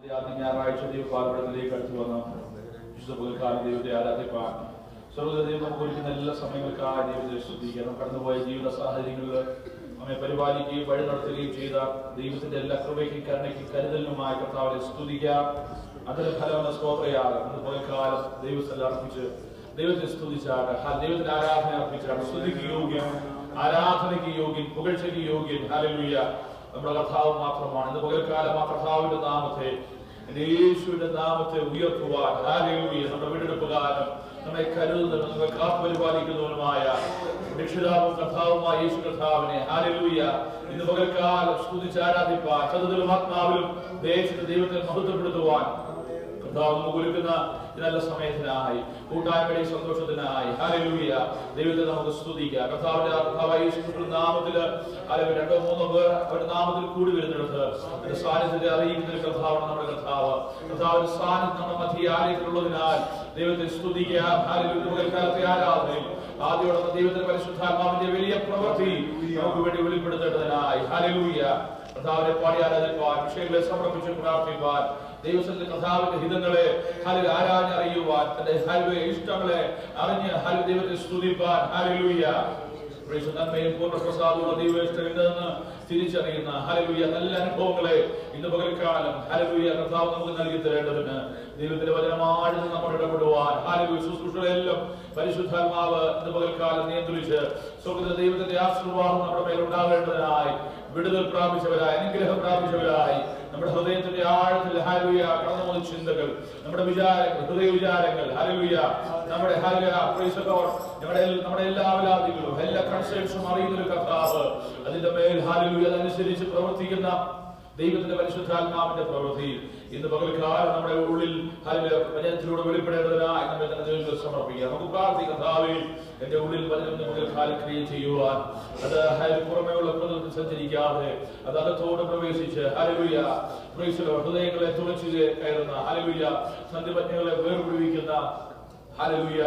ഞായറാഴ്ച ദൈവപാലനത്തിലേക്ക് അടുത്ത് വന്ന വിശുദ്ധ പകൽക്കാലം ദൈവത്തെ ആരാധിപ്പാൻ സർവ്വദൈവം നമുക്ക് ഒരുക്കുന്ന എല്ലാ സമയങ്ങൾക്കായി ദൈവത്തെ ശ്രദ്ധിക്കുക. നാം കടന്നുപോയ ജീവിത സാഹചര്യങ്ങളിൽ നമ്മെ പരിപാലിക്കുകയും വഴി നടത്തുകയും ചെയ്ത ദൈവത്തിന്റെ എല്ലാ കൃപയ്ക്കും കരുണയ്ക്കും കരുതലിനുമായി കർത്താവിനെ സ്തുതിക്കാം. അതിന് ഫലമെന്ന സ്തോത്രയാകും. ഇന്ന് പകൽക്കാലം ദൈവത്തിൽ അർപ്പിച്ച് ദൈവത്തെ സ്തുതിച്ചാണ്, ദൈവത്തിന് ആരാധന അർപ്പിച്ചാണ്. സ്തുതിക്ക് യോഗ്യൻ, ആരാധനയ്ക്ക് യോഗ്യൻ, പുകഴ്ചയ്ക്ക് യോഗ്യൻ ഹല്ലേലൂയ നമ്മുടെ കർത്താവ് മാത്രമാണ്. ഇന്ന് പകൽക്കാലം ആ കർത്താവിന്റെ നാമത്തെ, യേശുവിന്റെ നാമത്തെ ഉയർത്തുവാൻ ഹല്ലേലൂയ നമ്മുടെ വീണ്ടെടുപ്പ് കാലം നമ്മെ കരുതുന്നതും നമ്മെ കാത്തുപരിപാലിക്കുന്നവനുമായ രക്ഷിതാവും കർത്താവുമായ യേശു കർത്താവിനെ ഹല്ലേലൂയ ഇന്ന് പകൽക്കാലം സ്തുതിച്ച് ആരാധിപ്പാൻ, സകലത്തിലും ആത്മാവിലും ദേശത്തെ ദൈവത്തെ മഹത്വപ്പെടുത്തുവാൻ കർത്താവ് നമുക്ക് ഒരുക്കുന്ന നല്ല സമയത്തിനായി, കൂട്ടായ്മയുടെ സന്തോഷത്തിനായി ഹല്ലേലൂയ ദൈവത്തെ നമുക്ക് സ്തുതിക്കാം. കർത്താവിന്റെ നാമത്തില് അല്ലെങ്കിൽ 2-3 പേർ അവരുടെ നാമത്തിൽ കൂടി വരുന്നിടത്ത് അതിന്റെ സാന്നിധ്യത്തെ അറിയിക്കുന്ന കർത്താവാണ് നമ്മുടെ കർത്താവ്. കർത്താവിന്റെ സാന്നിധ്യം നമ്മുടെ മധ്യാലയത്തിലുള്ളതിനാൽ ദൈവത്തെ സ്തുതിക്കാം. ഹല്ലേലൂയ ആരാധനയും ആദ്യോടെ ദൈവത്തിന്റെ പരിശുദ്ധാത്മാവിന്റെ വലിയ പ്രവൃത്തി നമുക്ക് വേണ്ടി വെളിപ്പെടുത്തേണ്ടതിനായി ഹല്ലേലൂയ കർത്താവിനെ പാടി ആരാധിപ്പാൻ, വിഷയങ്ങളെ സമർപ്പിച്ച് പ്രാർത്ഥിപ്പാൻ, ദൈവത്തിന്റെ കർത്താവിന്റെ ഹിതങ്ങളെ ആരാഞ്ഞ് അറിയുവാൻ, തന്റെ ഹല്ലേലൂയ ഇഷ്ടങ്ങളെ അറിഞ്ഞ് ദൈവത്തെ സ്തുതിപ്പാൻ ഹല്ലേലൂയ നന്മയും പൂർണ്ണപ്രസാദമുള്ള ദൈവ ഇഷ്ടമെന്ന് തിരിച്ചറിയുന്ന ഹല്ലേലൂയ നല്ല അനുഭവങ്ങളെ ഇന്ന് പകൽക്കാലം ഹല്ലേലൂയ കർത്താവ് നമുക്ക് നൽകി തരേണ്ടതിന് ദൈവത്തിന്റെ വചനമാഴ്ന്ന് നമ്മൾ ഇടപെടുവാൻ ഹല്ലേലൂയ ശുശ്രൂഷകളെല്ലാം പരിശുദ്ധാത്മാവ് ഇന്ന് പകൽക്കാലം നിയന്ത്രിച്ച് സ്വർഗ്ഗത്തിലെ ദൈവത്തിന്റെ ആശീർവാദം നമ്മുടെ മേൽ ഉണ്ടാകേണ്ടതിനായി വിടുതൽ പ്രാപിച്ചവരായി, അനുഗ്രഹം പ്രാപിച്ചവരായി നമ്മുടെ ഹൃദയത്തിന്റെ ആഴത്തിൽ ഹല്ലേലൂയ കടന്നുപോകുന്ന ചിന്തകൾ, നമ്മുടെ വിചാരങ്ങൾ, ഹൃദയ വിചാരങ്ങൾ ഹല്ലേലൂയ നമ്മുടെ നമ്മുടെ എല്ലാ അവലാദികളും എല്ലാ കൺസേൺസും അറിയുന്ന ഒരു കർത്താവ് അതിന്റെ മേൽ ഹല്ലേലൂയ അതനുസരിച്ച് പ്രവർത്തിക്കുന്ന ദൈവത്തിന്റെ പരിശുദ്ധാത്മാവിന്റെ പ്രവൃത്തി ഇന്ന് പകൽക്കാലം നമ്മുടെ ഉള്ളിൽ വചനത്തിലൂടെ വെളിപ്പെടേണ്ടതിനായി നമ്മെ തന്നെ ദൈവത്തിൽ സമർപ്പിക്കുക. നമുക്ക് പ്രാർത്ഥിക്കാം. കർത്താവേ, എന്റെ ഉള്ളിൽ വചനം പകൽക്കാലം ക്രിയ ചെയ്യുവാൻ, അത് പുറമേയുള്ള പ്രകൃതി സഞ്ചരിക്കാതെ അത് അകത്തോട് പ്രവേശിച്ച് ഹല്ലേലൂയ ഹൃദയങ്ങളെ തുളച്ചു കയറുന്ന ഹല്ലേലൂയ സന്ധിപജ്ഞകളെ വേർപിടിവിക്കുന്ന ഹല്ലേലൂയ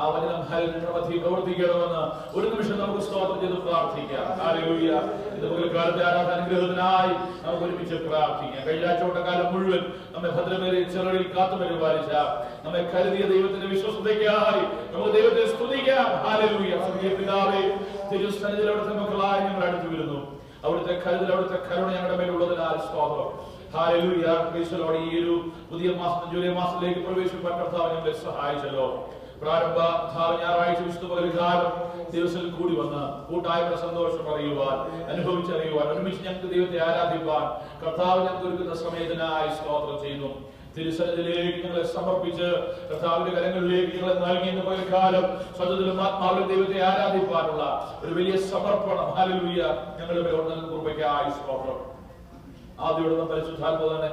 ആ വചനം ഹല്ലേലൂയ പ്രവർത്തിക്കണമെന്ന് ഒരു നിമിഷം നമുക്ക് സ്തോത്രം ചെയ്ത് പ്രാർത്ഥിക്കാം. ഹല്ലേലൂയ ഇന്ന് പകൽക്കാലത്തെ ആരാധനാനുഗ്രഹത്തിനായി നമുക്ക് ഒരുമിച്ച് പ്രാർത്ഥിക്കാം. കഴിഞ്ഞ ആഴ്ചക്കാലം മുഴുവൻ നമ്മെ ഭദ്രമേറിയ ചിറകിൽ കാത്തു പരിപാലിച്ച, നമ്മെ കരുതിയ ദൈവത്തിന്റെ വിശ്വസ്തതയ്ക്കായി നമുക്ക് ദൈവത്തെ സ്തുതിക്കാം. ഹല്ലേലൂയ പിതാവേ, തിരുസന്നിധിയിൽ അവിടുത്തെ മക്കളായി ഞങ്ങൾ അടുത്തു വരുന്നു. അവിടുത്തെ കരുതൽ, അവിടുത്തെ കരുണ ഞങ്ങളുടെ മേലുള്ളതിനാൽ സ്തോത്രം. ഹല്ലേലൂയ ക്രിസ്തുവിനോട് ഈ ഒരു പുതിയ മാസം ജൂലൈ മാസത്തിലേക്ക് പ്രവേശിക്കാൻ കർത്താവ് ഞങ്ങളെ സഹായിച്ചല്ലോ. പ്രാരംഭ ഞായറാഴ്ച വിശുദ്ധ പകൽക്കാലം ദിവസത്തിൽ കൂടി വന്ന് കൂട്ടായ്മയുടെ സന്തോഷം അറിയുവാൻ, അനുഭവിച്ചറിയുവാൻ, ഒരുമിച്ച് ഞങ്ങൾക്ക് ദൈവത്തെ ആരാധിപ്പാൻ കർത്താവ് ഞങ്ങൾക്ക് ഒരുക്കുന്ന സമയത്തിനായി സ്തോത്രം ചെയ്യുന്നു. തിരുസന്നിധിയിലേക്ക് ഞങ്ങളെ സമർപ്പിച്ച് കർത്താവിന്റെ കരങ്ങളിലേക്ക് ഞങ്ങളെ നൽകിയ പകൽക്കാലം സ്വന്തത്തിലും ആത്മാവിലും ദൈവത്തെ ആരാധിപ്പാനുള്ള ഒരു വലിയ സമർപ്പണം ഹല്ലേലൂയ ഞങ്ങളുടെ കൃപയ്ക്കായി സ്തോത്രം. ആദ്യോടെ പരിശുദ്ധാത്മാവിനെ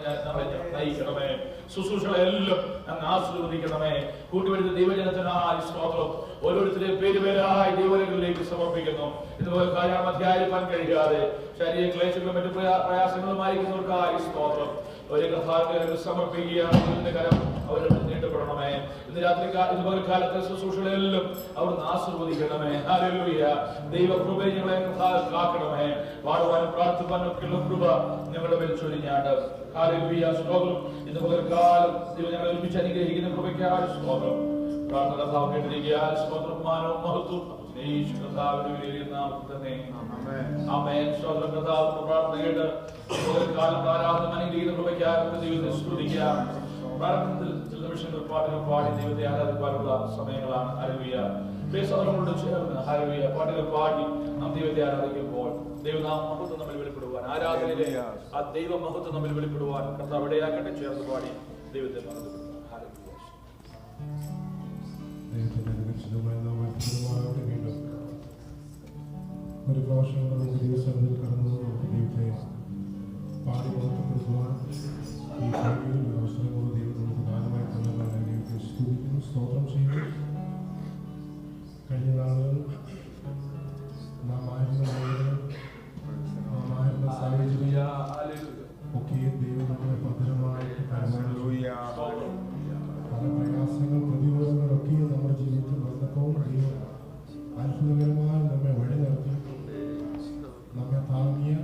നയിക്കണമേ. ശുശ്രൂഷകളെല്ലാം അങ്ങ് ആശീർവദിക്കണമേ. കൂട്ടിവരുന്ന ദൈവജനത്തിനായി സ്തോത്രം. ഓരോരുത്തരെയും പേരുപേരായി ദൈവങ്ങളിലേക്ക് സമർപ്പിക്കുന്നു. ഇതുപോലെ കാര്യം അധ്യായിപ്പാൻ കഴിയാതെ ശരീര ക്ലേശങ്ങളും മറ്റു പ്രയാസങ്ങളുമായിരിക്കുന്നവർക്കായി സ്തോത്രം. ഒരു കഥാകരം സമർപ്പിക്കുകയാണ്. ഇതിന്റെ കരം അവരെ നീട്ടപ്പെടണമേ. ഇന്ന് രാത്രി ഇത് പകൽക്കാലത്തെ ശുശ്രൂഷകളെല്ലാം അവിടുന്ന് ആശീർവദിക്കണമേ. ഹല്ലേലൂയ ദൈവകൃപയെ ഞങ്ങളെ കാക്കണമേ. പാടുവാനും പ്രാർത്ഥിപ്പാനും ഒക്കെയുള്ള കൃപ ഞങ്ങളുടെ മേൽ ചൊരിഞ്ഞാണ്ട് ഹല്ലേലൂയ സ്തോത്രം. ഇന്ന് പകൽക്കാലം ദൈവം ഞങ്ങളെ ഒരുമിച്ച് അനുഗ്രഹിക്കുന്ന കൃപയ്ക്കായി സ്തോത്രം. പ്രാർത്ഥന കഥാവ് കേട്ടിരിക്കാൻ സ്തോത്രം, മാനവും മഹത്വം യേശു കർത്താവിന്റെ വലിയ നാമത്തിൽ തന്നെ ആമേൻ. സ്തോത്രം. കർത്താവിന്റെ പ്രാർത്ഥന കേട്ട് പകൽക്കാലം ആരാധന അനുഗ്രഹിക്കുന്ന കൃപയ്ക്കായി ദൈവത്തെ സ്തുതിക്കാം. പ്രാരംഭത്തിൽ ചില നിമിഷങ്ങൾ പാട്ടുകൾ പാടി ദൈവത്തെ ആരാധിക്കാനുള്ള സമയങ്ങളാണ്. ഹല്ലേലൂയ സഹോദരങ്ങളോട് ചേർന്ന് ഹല്ലേലൂയ പാട്ടുകൾ പാടി നാം ദൈവത്തെ ആരാധിക്കുമ്പോൾ ദൈവനാമ മഹത്വം നമ്മൾ വെളിപ്പെടുവാൻ, ആരാധനയിലെ ആ ദൈവ മഹത്വം നമ്മൾ വെളിപ്പെടുവാൻ കർത്താവ് ഇടയാക്കട്ടെ. ചേർന്ന് പാടി ദൈവത്തെ മഹത്വപ്പെടുത്തുക. ഒരു പ്രാവശ്യം നമുക്ക് ദൈവസന്നിധിയിൽ കടന്നു ദൈവത്തെ പാടി മഹത്വപ്പെടുത്തുവാൻ ഈ ഭൂമിയിൽ അവസരമുള്ള ദൈവം നമുക്ക് ദാനമായി തന്നതാണ്. ദൈവത്തെ സ്തുതിക്കുന്നു, സ്തോത്രം ചെയ്യുന്നു. കഴിഞ്ഞ നാളുകൾ നാം ആയിരുന്ന സാഹചര്യം ഒക്കെ ദൈവം നമ്മളെ ഭദ്രമായിട്ട് പല പ്രയാസങ്ങൾ, പ്രതികൂലങ്ങളൊക്കെ നമ്മുടെ ജീവിതത്തിൽ വന്നപ്പോൾ ദൈവം അത്ഭുതകരമായി നമ്മെ വഴി നടത്തി, നമ്മെ താങ്ങിയ,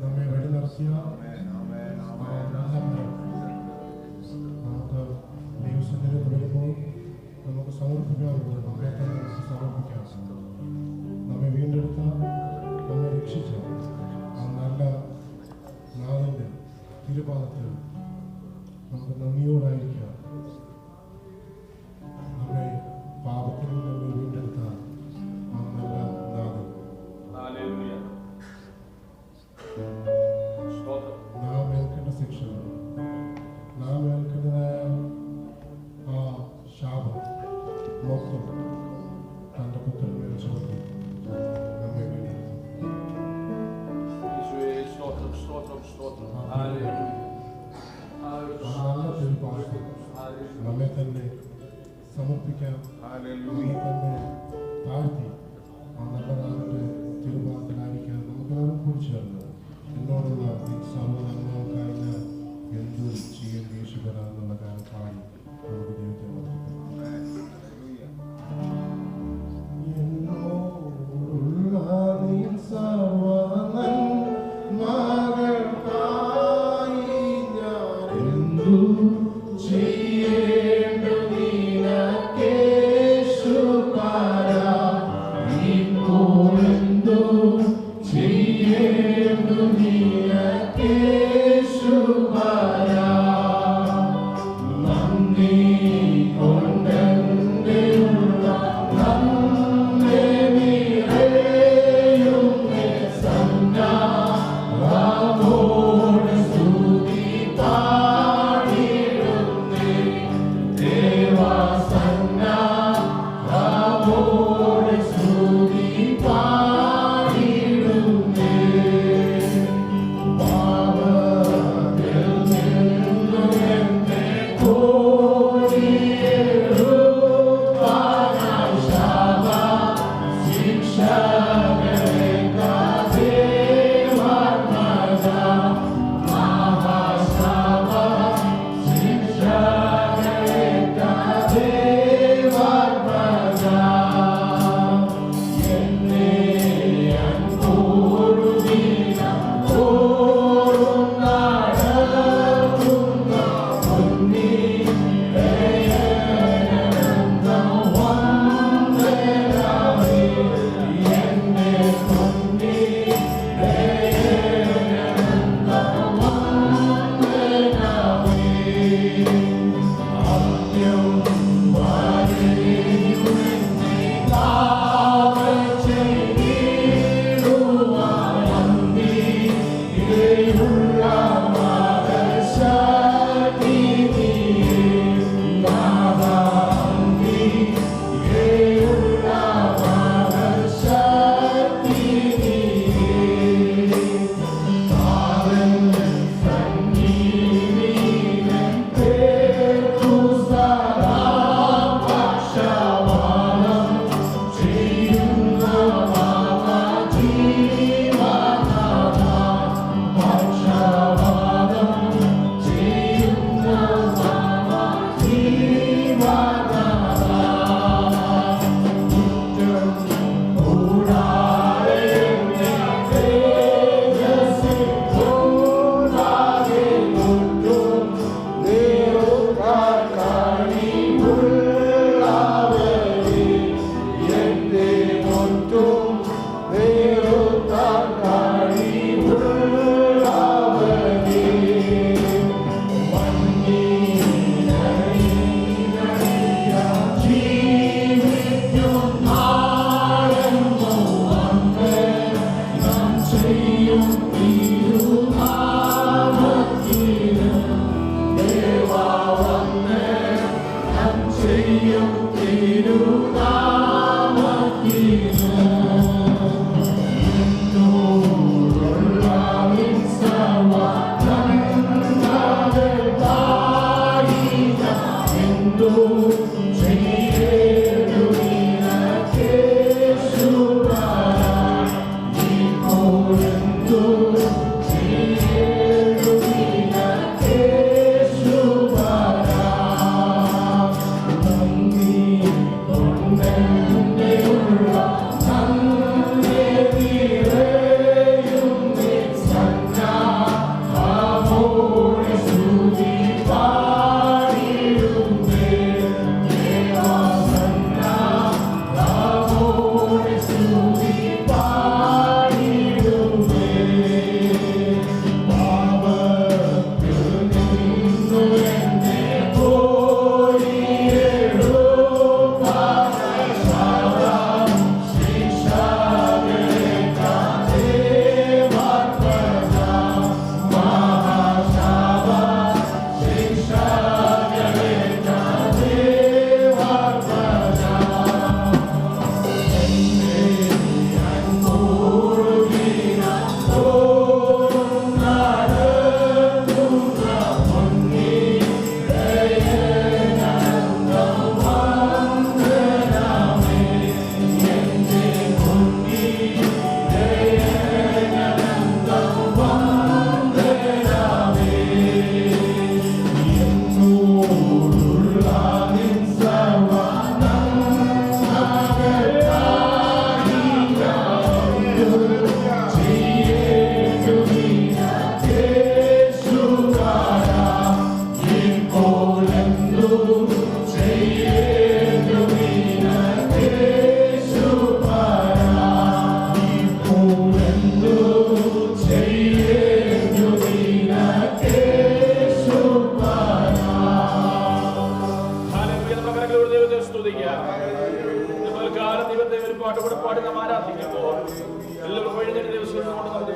നമ്മെ വഴി നടത്തിയ നല്ല നമ്മെ തന്നെ സമർപ്പിക്കാം, നമ്മെ തന്നെ താഴ്ത്തി നല്ലതാകട്ടെ തിരുവാതിലായിരിക്കാം. നമുക്കെല്ലാവരും കൂടി ചേർന്ന് എന്നോടുള്ള സർവ്വനന്മകൾക്കായി ഞാൻ എന്ത് ചെയ്യും യേശുവരാന്നുള്ള കാര്യം പാടി നമുക്ക് ദൈവത്തെ നന്ദി കൊണ്ട്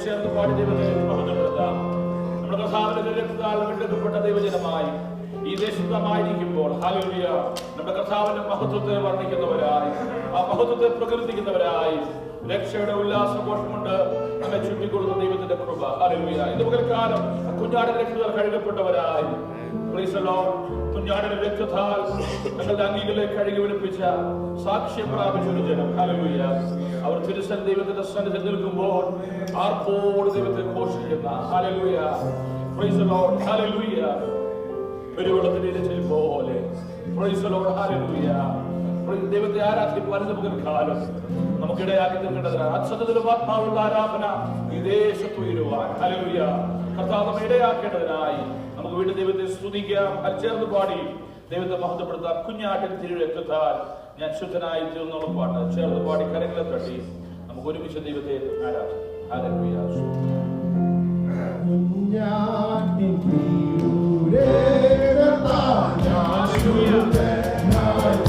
ചേർന്ന് പാടി ദൈവത്തെ മഹത്വപ്പെടുത്താം. നമ്മുടെ കർത്താവിന്റെ രക്തത്താൽ വീണ്ടെടുക്കപ്പെട്ട ദൈവജനമായി ഈ ദേശത്തായിരിക്കുമ്പോൾ ഹല്ലേലൂയ നമ്മുടെ കർത്താവിന്റെ മഹത്വത്തെ വർണ്ണിക്കുന്നവരായി, ആ മഹത്വത്തെ പ്രകീർത്തിക്കുന്നവരായി, രക്ഷയുടെ ഉല്ലാസഘോഷം കൊണ്ട് നമ്മെ ചുറ്റിക്കൊള്ളുന്ന ദൈവത്തിന്റെ കൃപ ഹല്ലേലൂയ. ഇന്ന് പകൽക്കാലം കുഞ്ഞാടിന്റെ രക്തത്താൽ കഴുകപ്പെട്ടവരായി, പ്രൈസ് ദി ലോർഡ്, കുഞ്ഞാടിന്റെ രക്തത്താൽ തങ്ങളുടെ അംഗീകളിലേക്ക് കഴുകി വെളുപ്പിച്ച സാക്ഷ്യം പ്രാപിച്ച ഒരു ജനം ഹല്ലേലൂയ. അവർ തിരുസൻ ദൈവത്തിന്റെ സന്നിധിയിൽ നിൽക്കുമ്പോൾ ആർപ്പോട് ദൈവത്തെ ഘോഷിക്കുന്ന hallelujah, praise the lord hallelujah. ഒരു വെള്ളത്തിന്റെ ഇരച്ചിൽ പോലെ പ്രൈസ് ദി ലോർഡ് ഹല്ലേലൂയ. ദൈവത്തെ ആരാധിക്കുവാൻ പകൽക്കാലം നമുക്കിടയാക്കി തീർക്കേണ്ടതിനാണ് അത്സത്യത്തിലും ആത്മാവുള്ള ആരാധന ഈ ദേശത്ത് ഉയരുവാൻ ഹല്ലേലൂയ കർത്താവ് നമ്മെ ഇടയാക്കേണ്ടതിനായി നമുക്ക് വീണ്ടും ദൈവത്തെ സ്തുതിക്കാം. ചേർന്ന് പാടി ദൈവത്തെ മഹത്വപ്പെടുത്താം. കുഞ്ഞാട്ടിൻ തിരുരക്തത്താൽ ഞാൻ ശുദ്ധനായി തീർന്നുള്ള പാട്ട് ചേർന്ന് പാടി കരങ്ങളെ തട്ടി നമുക്ക് ഒരുമിച്ച് ദൈവത്തെ ആരാധിക്കാം. ഹല്ലേലൂയ. കുഞ്ഞാട്ടിൻ തിരുരക്തത്താൽ ഞാൻ ശുദ്ധനായി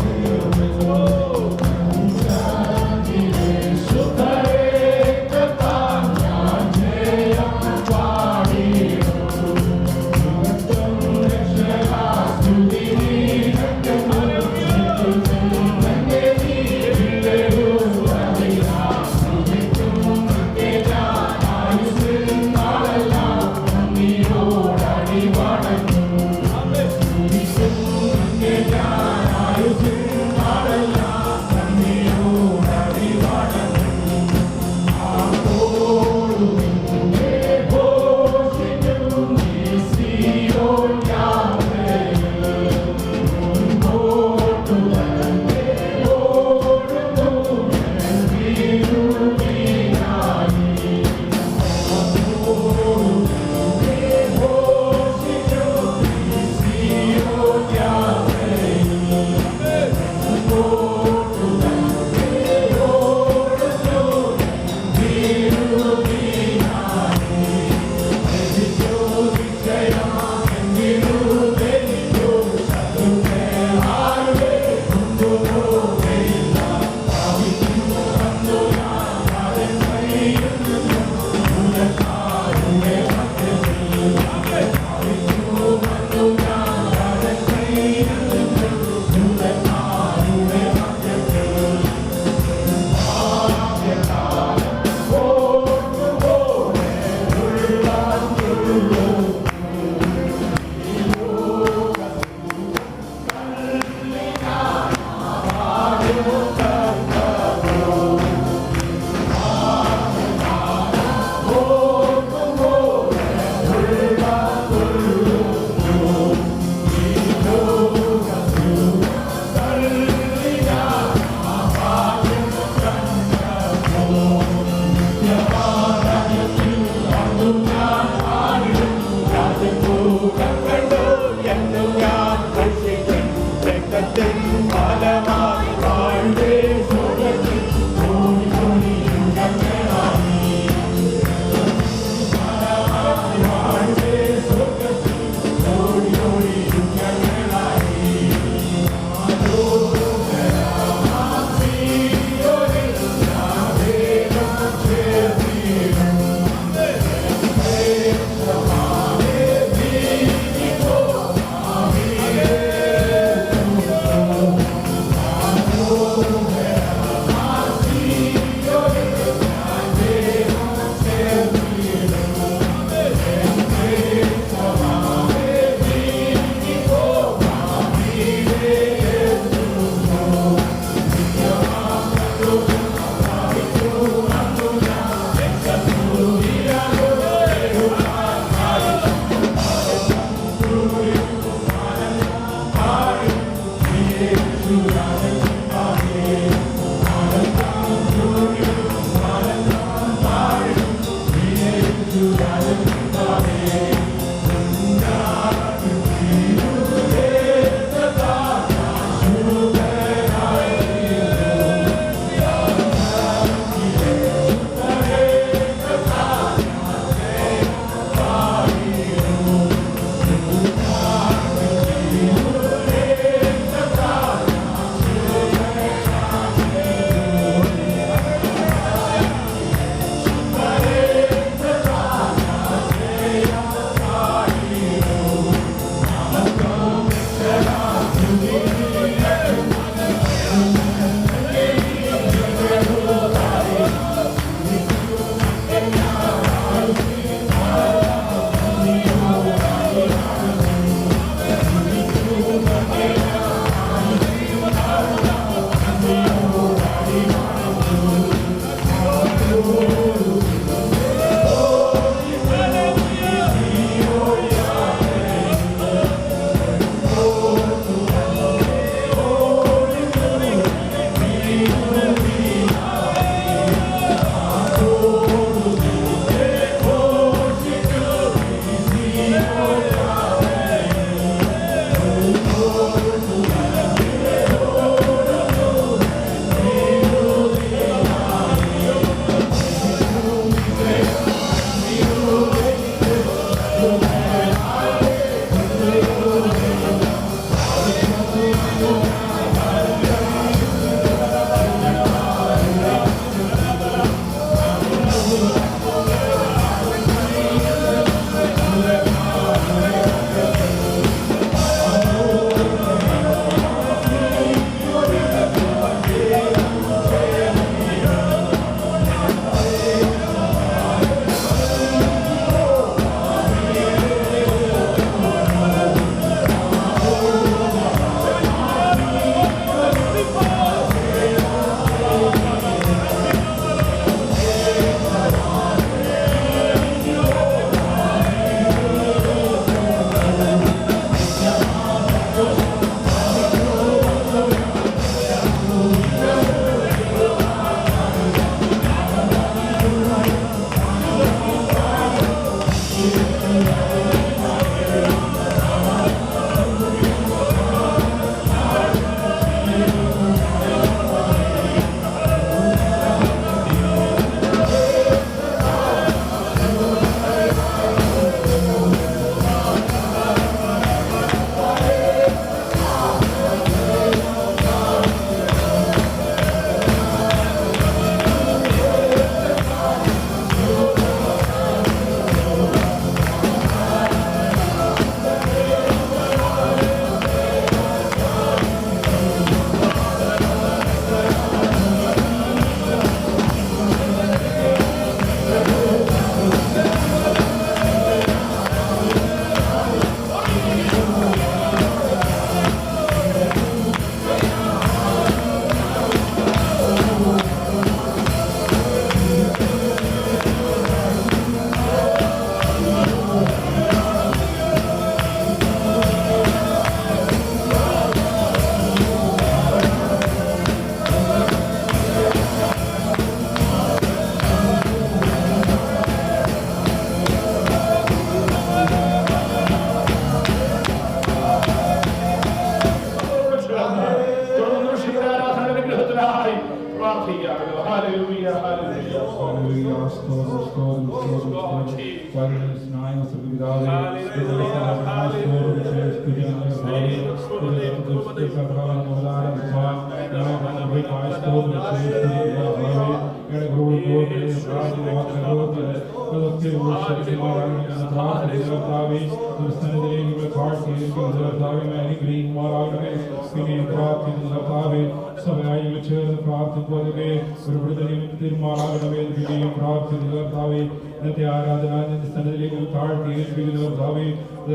സഭയായി ചേർന്ന് പ്രാർത്ഥിക്കുന്നതിനെ ഒരു വിടുതലും തീരുമാനമാകണമേ എന്ന് പ്രാർത്ഥിക്കുന്ന കർത്താവേ, ഇന്നത്തെ ആരാധന സന്നിധിയിലേക്ക് താഴ്ത്തി ഏൽപ്പിക്കുന്ന കർത്താവേ,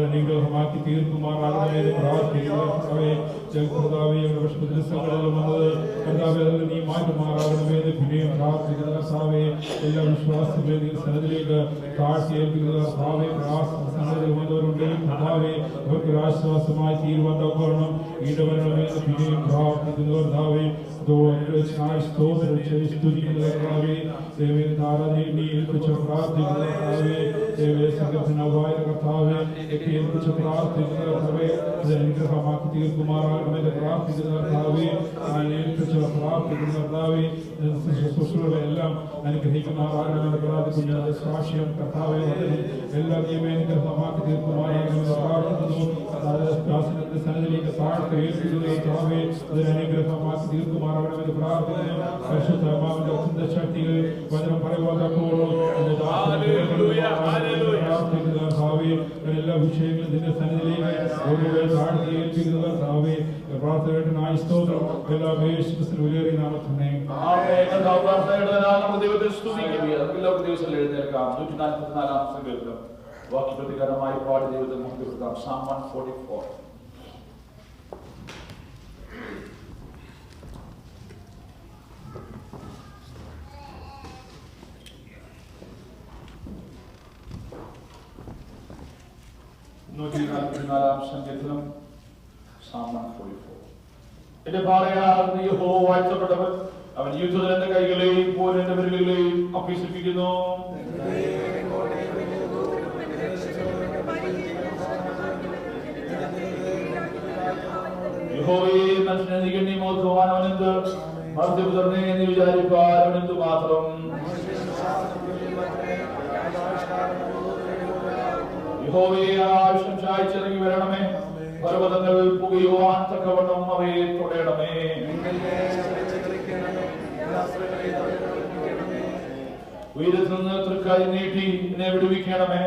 അനുഗ്രഹമാക്കി തീർക്കുമാറാകണമേ എന്ന് പ്രാർത്ഥിക്കുന്ന കർത്താവേ, കർത്താവേ വിഷമത്തിന് സങ്കടം വന്നത് കർത്താവേ അതിൽ നീ മാറ്റുമാറാകണമേ എന്ന് പിന്നെയും പ്രാർത്ഥിക്കുന്ന കർത്താവേ, എല്ലാ വിശ്വാസങ്ങളെയും സന്നിധിയിലേക്ക് താഴ്ത്തി ഏൽപ്പിക്കുന്ന കർത്താവേ, സന്നിധിയിൽ വന്നവരുണ്ടെങ്കിൽ കർത്താവേ അവർക്ക് ആശ്വാസമായി തീരുവാൻ തക്കവണ്ണം ഇടവരണമേ എന്ന് പിന്നെയും പ്രാർത്ഥിക്കുന്ന കർത്താവേ, സ്തോത്രം സ്തുതിക്കുന്ന കർത്താവേ, ദൈവത്തെ ആരാധനയെ ഏൽപ്പിച്ച് പ്രാർത്ഥിക്കുന്ന കർത്താവേ, ദൈവത്തെ സംഘത്തിനായ കർത്താവേ ഏൽപ്പിച്ച് പ്രാർത്ഥിക്കുന്ന കർത്താവേ, അത് അനുഗ്രഹമാക്കി തീർക്കുമാറാകണമെന്ന് പ്രാർത്ഥിക്കുന്ന കർത്താവേ, ഏൽപ്പിച്ച് പ്രാർത്ഥിക്കുന്ന കർത്താവേ, ശുശ്രൂഷകളെല്ലാം അനുഗ്രഹിക്കുമാറാകണമെന്ന് പ്രാർത്ഥിക്കുന്ന സാക്ഷ്യം കർത്താവേ എല്ലാ നിയമനുഗ്രഹമാക്കി തീർക്കുമാറാകണമെന്ന് പ്രാർത്ഥിക്കുന്നു. സന്നിധിയിലേക്ക് താഴ്ത്തി ഏൽപ്പിക്കുന്ന കർത്താവേ, അതിന് അനുഗ്രഹമാക്കി തീർക്കുമാറാകണമെന്ന് പ്രാർത്ഥിക്കുന്നു. പരിശുദ്ധ ശക്തികൾ വചനം പറയുവാതക്കോളൂ എല്ലാ വിഷയങ്ങളും നിന്റെ സന്നിധിയിലേക്ക് താഴ്ത്തി ഏൽപ്പിക്കുന്ന കർത്താവേ, പ്രാർത്ഥനയായി സ്തോത്രം എല്ലാ യേശുക്രിസ്തുവിന്റെ വിലയേറിയ നാമത്തിൽ തന്നെ. വാക്യപ്രതികാരമായി പാടി ദൈവത്തെ മുഖ്യപ്പെടുത്താം. Psalm 144. സങ്കീർത്തനം Psalm 144. എന്റെ പാറയാകുന്ന യഹോവ വാഴ്ത്തപ്പെട്ടവൻ, അവൻ യുദ്ധത്തിന്റെ കൈകളെയും പോരിന്റെ വിരലുകളെയും അഭ്യസിപ്പിക്കുന്നു. യഹോവയെ മനുഷ്യനെ നിഗണ്യമോക്കുവാൻ അവനെന്ത്, മർത്യപുത്രനെ എന്ന് വിചാരിപ്പാൻ അവനെന്തു മാത്രം. യഹോവയെ ആവശ്യം ചായച്ചിറങ്ങി വരണമേ, പർവ്വതങ്ങൾ പുകയുവാൻ തക്കവണ്ണം അവയെ തൊടയണമേ. ഉയരത്തിൽ നിന്ന് തൃക്കൈ നീട്ടി എന്നെ വിടുവിക്കണമേ,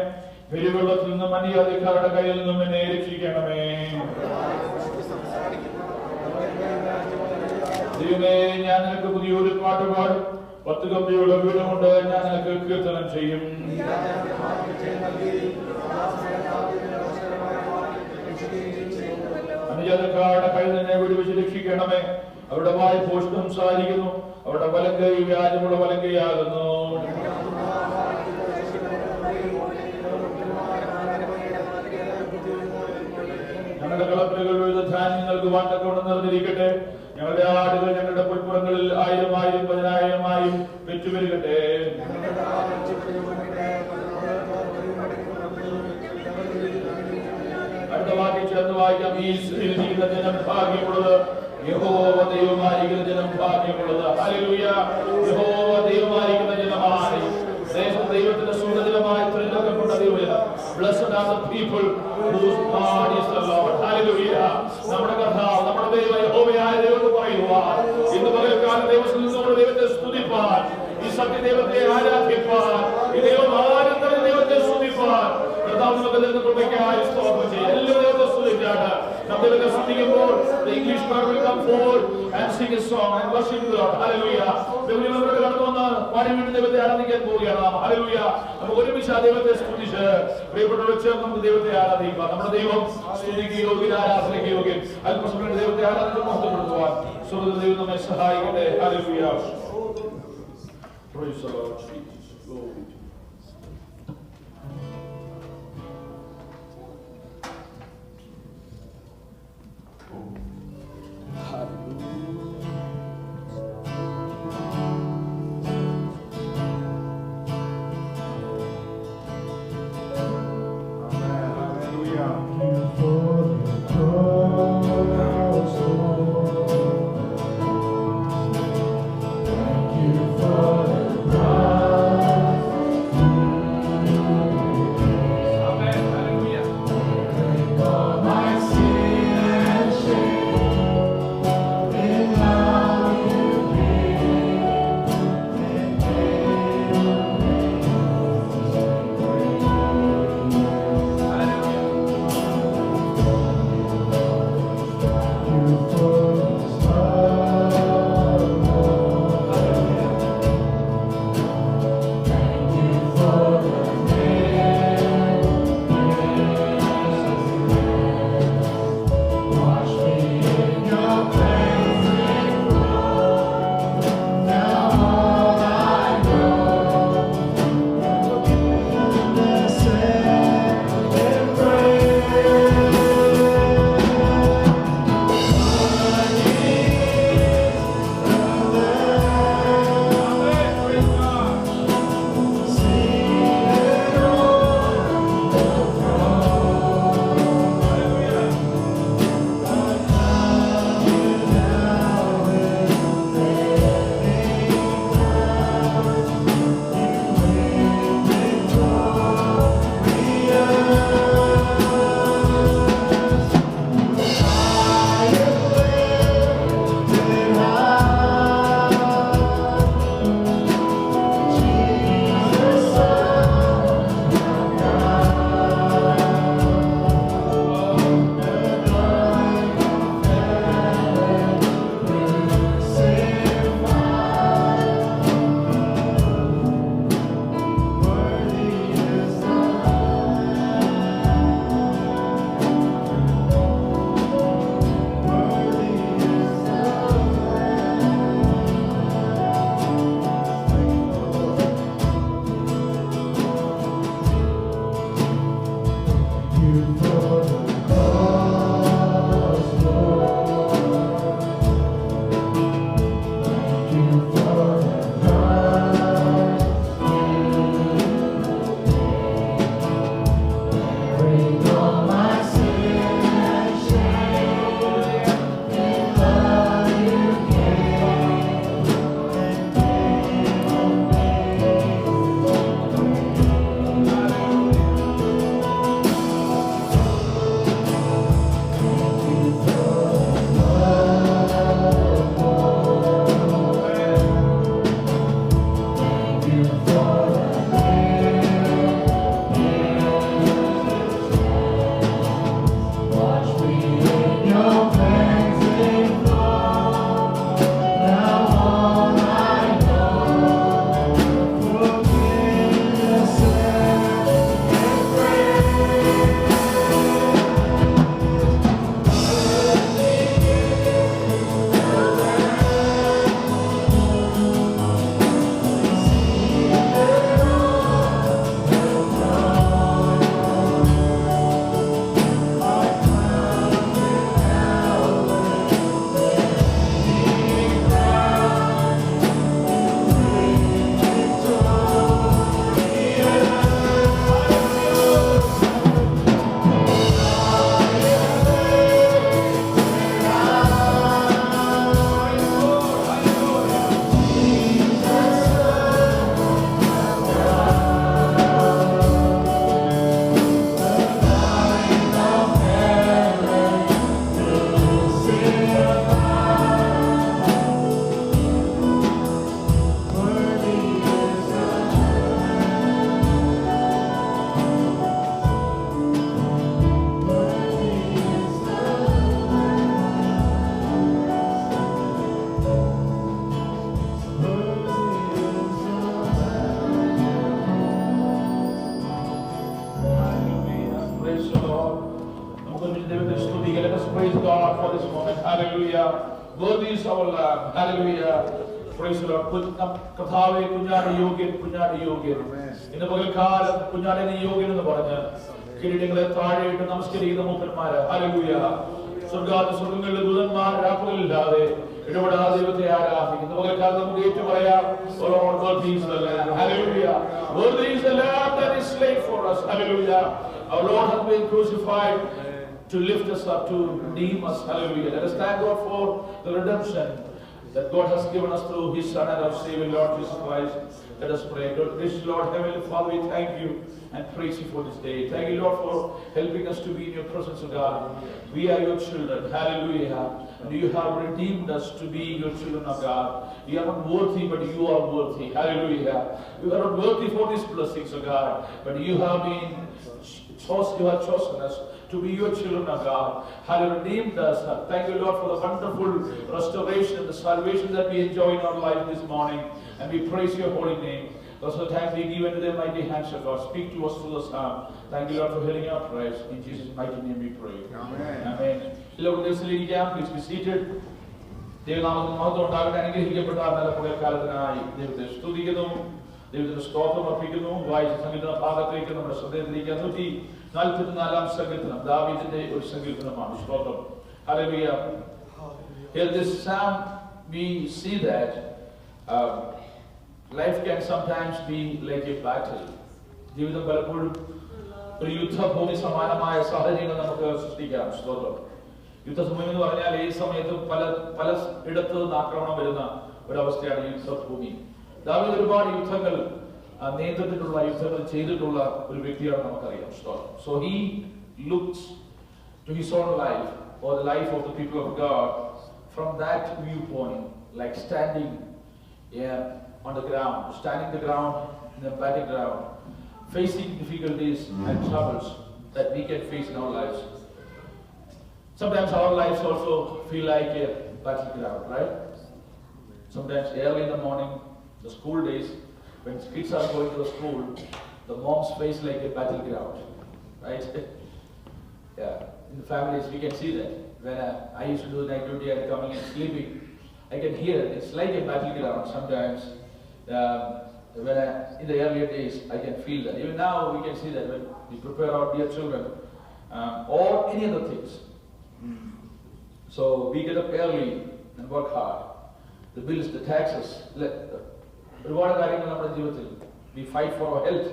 പെരുവെള്ളത്തിൽ നിന്ന് മര്യാദക്കാരുടെ കയ്യിൽ നിന്നും എന്നെ രക്ഷിക്കണമേ. ദൈവമേ, ഞാൻ നിനക്ക് പുതിയൊരു പാട്ട് പാടും, 10 കമ്പിയുള്ള വീട് കൊണ്ട് ഞാൻ നിനക്ക് കീർത്തനം ചെയ്യും. അനുജാതക്കാരുടെ കയ്യിൽ നിന്നെ വിടുവിച്ച് രക്ഷിക്കണമേ. അവരുടെ വായ് ഭോഷ്കം സംസാരിക്കുന്നു, അവരുടെ വലങ്കൈ വ്യാജമുള്ള വലങ്കയാകുന്നു. ഞങ്ങളുടെ കളപ്പുരകൾ വിവിധ ധാന്യം നൽകുവാൻ തക്കവണ്ണം നിറഞ്ഞിരിക്കട്ടെ. ഞങ്ങളുടെ ആടുകൾ ഞങ്ങളുടെ പുൽപ്പുറങ്ങളിൽ 1000 1000 10,000 വെച്ചുവരുകട്ടെ. അടുത്ത വാക്യം ചേർന്ന് വായിക്കാം. ഈ ജീവിക്കുന്ന ജനം ഭാഗ്യമുള്ളത്, യഹോവ ദൈവമായിരിക്കുന്ന ജനം ഭാഗ്യമുള്ളത്. ഹല്ലേലൂയ. യഹോവ ദൈവമായിരിക്കുന്ന ജനമാണ് ദൈവത്തിന്റെ സുഖജനമായി തിരഞ്ഞെടുക്കപ്പെട്ട ദൈവജനം. Blessed are the people whose God is the Lord. Hallelujah. നമ്മുടെ കർത്താവ്, നമ്മുടെ ദൈവം യഹോവയായ ദൈവം പറയുവാൻ, ഇന്ന് പകൽക്കാലം ദൈവത്തിൽ നമ്മുടെ ദൈവത്തെ സ്തുതിപ്പാൻ, ഈ സത്യദൈവത്തെ ആരാധിപ്പാൻ, ഈ ദൈവമാനന്ദ ദൈവത്തെ സ്തുതിപ്പാൻ കർത്താവ് നമുക്ക് തരുന്ന കൃപയ്ക്കായി സ്തോത്രം ചെയ്യാം. എല്ലാ ദൈവത്തെ സ്തുതിച്ചാണ് നമ്മുടെ ദൈവത്തെ സ്തുതിക്കുമ്പോൾ the English choir will come forward and sing a song and worship the Lord. Hallelujah. ദൈവങ്ങളുടെ കടന്നു വന്ന് പാടി വീണ്ടും ദൈവത്തെ ആരാധിക്കാൻ പോവുകയാണ്. Hallelujah. നമുക്ക് ഒരുമിച്ച് ആ ദൈവത്തെ സ്തുതിച്ച് പ്രിയപ്പെട്ടവരെ ചേർന്ന് നമുക്ക് ദൈവത്തെ ആരാധിക്കാം. നമ്മുടെ ദൈവം സ്തുതിക്ക് യോഗ്യൻ, ആരാധനയ്ക്ക് യോഗ്യൻ. അല്പസമയം ദൈവത്തെ ആരാധിച്ച് മഹത്വപ്പെടുത്തുവാൻ സ്വർഗ്ഗത്തിലെ ദൈവം നമ്മെ സഹായിക്കട്ടെ. Hallelujah. Praise the Lord Jesus. Glory to Thank you for the cross. praise God for this moment. Hallelujah. Worthy is our Lamb. Hallelujah. Praise the Lord. കർത്താവേ, കുഞ്ഞാട് യോഗ്യൻ, കുഞ്ഞാട് യോഗ്യൻ. ഇന്ന് പകൽക്കാലം കുഞ്ഞാടിനെ യോഗ്യൻ എന്ന് പറഞ്ഞ് കിരീടങ്ങളെ താഴെയിട്ട് നമസ്കരിക്കുന്ന മൂപ്പന്മാര്. ഹല്ലേലൂയ. സ്വർഗങ്ങളിലെ ദൂതന്മാർ രാപ്പകലില്ലാതെ ഇടപെടാതെ ദൈവത്തെ ആരാധിക്കുന്നു. പകൽക്കാലം നമുക്ക് ഏറ്റു പറയാം, O Lord, worthy is the Lamb. Hallelujah. Worthy is the Lamb that is slain for us. Hallelujah. Our Lord has been crucified to lift us up, to redeem us. Hallelujah. Let us thank God for the redemption that God has given us through His Son and our Savior, Lord Jesus Christ. Let us pray. Gracious Lord, Heavenly Father, we thank you and praise you for this day. Thank you, Lord, for helping us to be in your presence, O God. We are your children. Hallelujah. And you have redeemed us to be your children of God. We are not worthy, but you are worthy. Hallelujah. We are not worthy for these blessings, O God, but you have chosen us to be your children of God. Have redeemed us. Thank you, Lord, for the wonderful restoration and the salvation that we enjoy in our life this morning. And we praise your holy name. Also, time we give into their mighty hands of God. Speak to us through the psalm. Thank you, Lord, for hearing our prayers. In Jesus' mighty name we pray. Amen. Amen. Lord, please be seated. ദൈവനാമത്തിന് മഹത്വം ഉണ്ടാകട്ടെ. അനുഗ്രഹിക്കപ്പെട്ട നല്ല പകൽക്കാലത്തിനായി ദൈവത്തെ സ്തുതിക്കുന്നു, ദൈവത്തിന് സ്തോത്രം അർപ്പിക്കുന്നു. വായിച്ച സങ്കീർത്തന ഭാഗത്തേക്ക് നമ്മുടെ ശ്രദ്ധയിലേക്ക് 144 സങ്കീർത്തനം ദാവീദിന്റെ ഒരു സങ്കീർത്തനമാണ്. സ്തോത്രം. Hallelujah. Here this psalm we see that life can sometimes be like a battle. ജീവിതം പലപ്പോഴും ഒരു യുദ്ധഭൂമി സമാനമായ സാഹചര്യങ്ങൾ നമുക്ക് സൃഷ്ടിക്കാം. സ്തോത്രം. യുദ്ധഭൂമി എന്ന് പറഞ്ഞാൽ ഈ സമയത്ത് പല ഇടത്തു നിന്ന് ആക്രമണം വരുന്ന ഒരവസ്ഥയാണ് യുദ്ധഭൂമി. ദാവീദ് ഒരുപാട് യുദ്ധങ്ങൾ നേതൃത്വത്തിലുള്ള യുദ്ധങ്ങൾ ചെയ്തിട്ടുള്ള ഒരു വ്യക്തിയാണ് നമുക്കറിയാം. So he looks to his own life or the life of the people of God from that viewpoint, like standing on the ground, standing the ground in the battleground, facing difficulties and troubles that we can face in our lives. Sometimes our lives also feel like a battleground, right? Sometimes early in the morning, the school days, when kids are going to the school, the moms face like a battleground, right? Yeah, in the families we can see that. When I used to do night duty and coming and sleeping, I can hear it. It's like a battleground sometimes. When in the earlier days, I can feel that. Even now, we can see that when we prepare our dear children or any other things. So we get up early and work hard. The bills, the taxes. We fight for our health.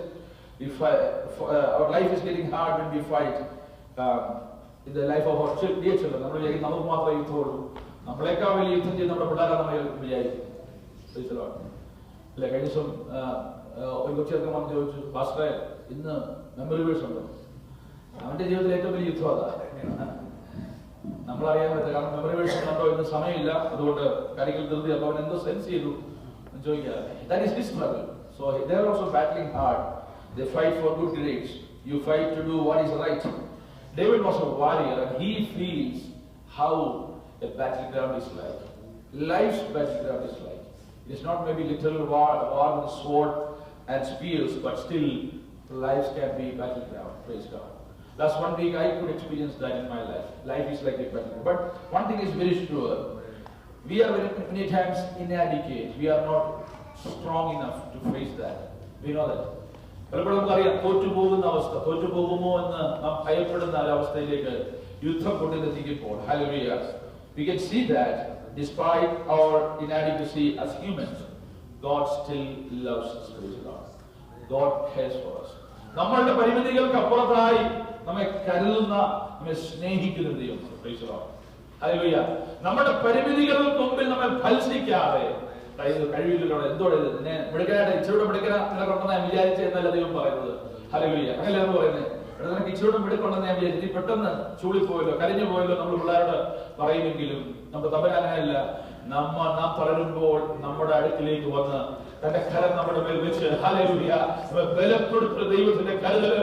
Our life is getting hard when we fight in the life of our dear children. കഴിഞ്ഞ ദിവസം ഒരു കൊച്ചേർക്കം വന്ന് ചോദിച്ചു, പാസ്റ്ററെ ഇന്ന് memory verse ഉണ്ടോ? അവന്റെ ജീവിതത്തിൽ ഏറ്റവും വലിയ യുദ്ധം അതാ. നമ്മളറിയാൻ പറ്റില്ല, കാരണം മെമ്മറി വേഴ്സ് ഉണ്ടോ ഇന്ന് സമയമില്ല, അതുകൊണ്ട് കാര്യങ്ങൾ ധൃതി. അപ്പൊ അവൻ എന്തോ സെൻസ് ചെയ്തു ചോദിക്കാം. That is his struggle. So they are also battling hard. They fight for good grades. You fight to do what is right. David was a warrior and he feels how a battleground is like. Life's battleground is like. It's not maybe literal war with sword and spears, but still lives can be battleground. Praise God. That's one thing I could experience that in my life. Life is like a battleground. But one thing is very sure. We are many times inadequate. We are not strong enough to face that. We know that. പലപ്പോഴും നമുക്കറിയാം, തോറ്റുപോകുന്ന അവസ്ഥ, തോറ്റുപോകുമോ എന്ന് നാം ഭയപ്പെടുന്ന ഒരവസ്ഥയിലേക്ക് യുദ്ധം കൊണ്ടെത്തിക്കുമ്പോൾ, hallelujah, we can see that despite our inadequacy as humans, God still loves us. God cares for us. നമ്മളുടെ പരിമിതികൾക്ക് അപ്പുറത്തായി നമ്മെ കരുതുന്ന, നമ്മെ സ്നേഹിക്കുന്ന ദൈവം. Praise the Lord. ഹല്ലേലൂയ. നമ്മുടെ പരിമിതികൾക്ക് മുമ്പിൽ നമ്മെ ഭത്സിക്കാതെ, കഴിവില്ലല്ലോ എന്തോടെ നിന്നെ മിടുക്കനായിട്ട് ഇച്ചിരൂടെ മിടുക്കന നിനക്കൊണ്ടെന്ന് ഞാൻ വിചാരിച്ചു എന്നല്ല ദൈവം പറയുന്നത്. ഹല്ലേലൂയ. അങ്ങനെയാണ് പറയുന്നത്. ഇവിടെ നിനക്ക് ഇച്ചിരൂടെ മിടുക്കൊണ്ടെന്ന് ഞാൻ വിചാരിച്ചു, നീ പെട്ടെന്ന് ചൂളിപ്പോയല്ലോ, കരഞ്ഞു പോയല്ലോ നമ്മൾ പിള്ളേരോട് പറയുമെങ്കിലും നമ്മുടെ തമ്പൻ അങ്ങനെയല്ല. നാം തളരുമ്പോൾ നമ്മുടെ അടുക്കിലേക്ക് വന്ന് തന്റെ കരം നമ്മുടെ മേൽ വെച്ച്, ഹല്ലേലൂയ, ബലപ്പെടുത്തുന്ന ദൈവത്തിന്റെ കരുതൽ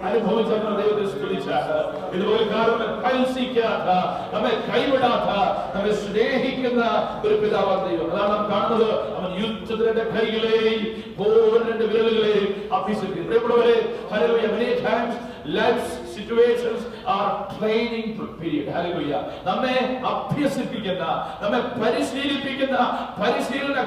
അനുഭവിച്ച ദൈവത്തെ സ്തുതിച്ചാണ്. ഇതുപോലെ കാരണം ഫലിക്കാത്ത, നമ്മെ കൈവിടാത്ത, നമ്മെ സ്നേഹിക്കുന്ന ഒരു പിതാവാണ് ദൈവം. അതാണ് നാം കാണുന്നത്. അവൻ യുദ്ധത്തിന്റെ കൈകളെയും രണ്ട് വിരലുകളെയും അഭ്യസിക്കുന്നു. പ്രിയപ്പെട്ടവരെ, hallelujah, many times life's situations are training period. Hallelujah. നമ്മെ അഭ്യസിപ്പിക്കുന്ന, നമ്മെ പരിശീലിപ്പിക്കുന്ന പരിശീലന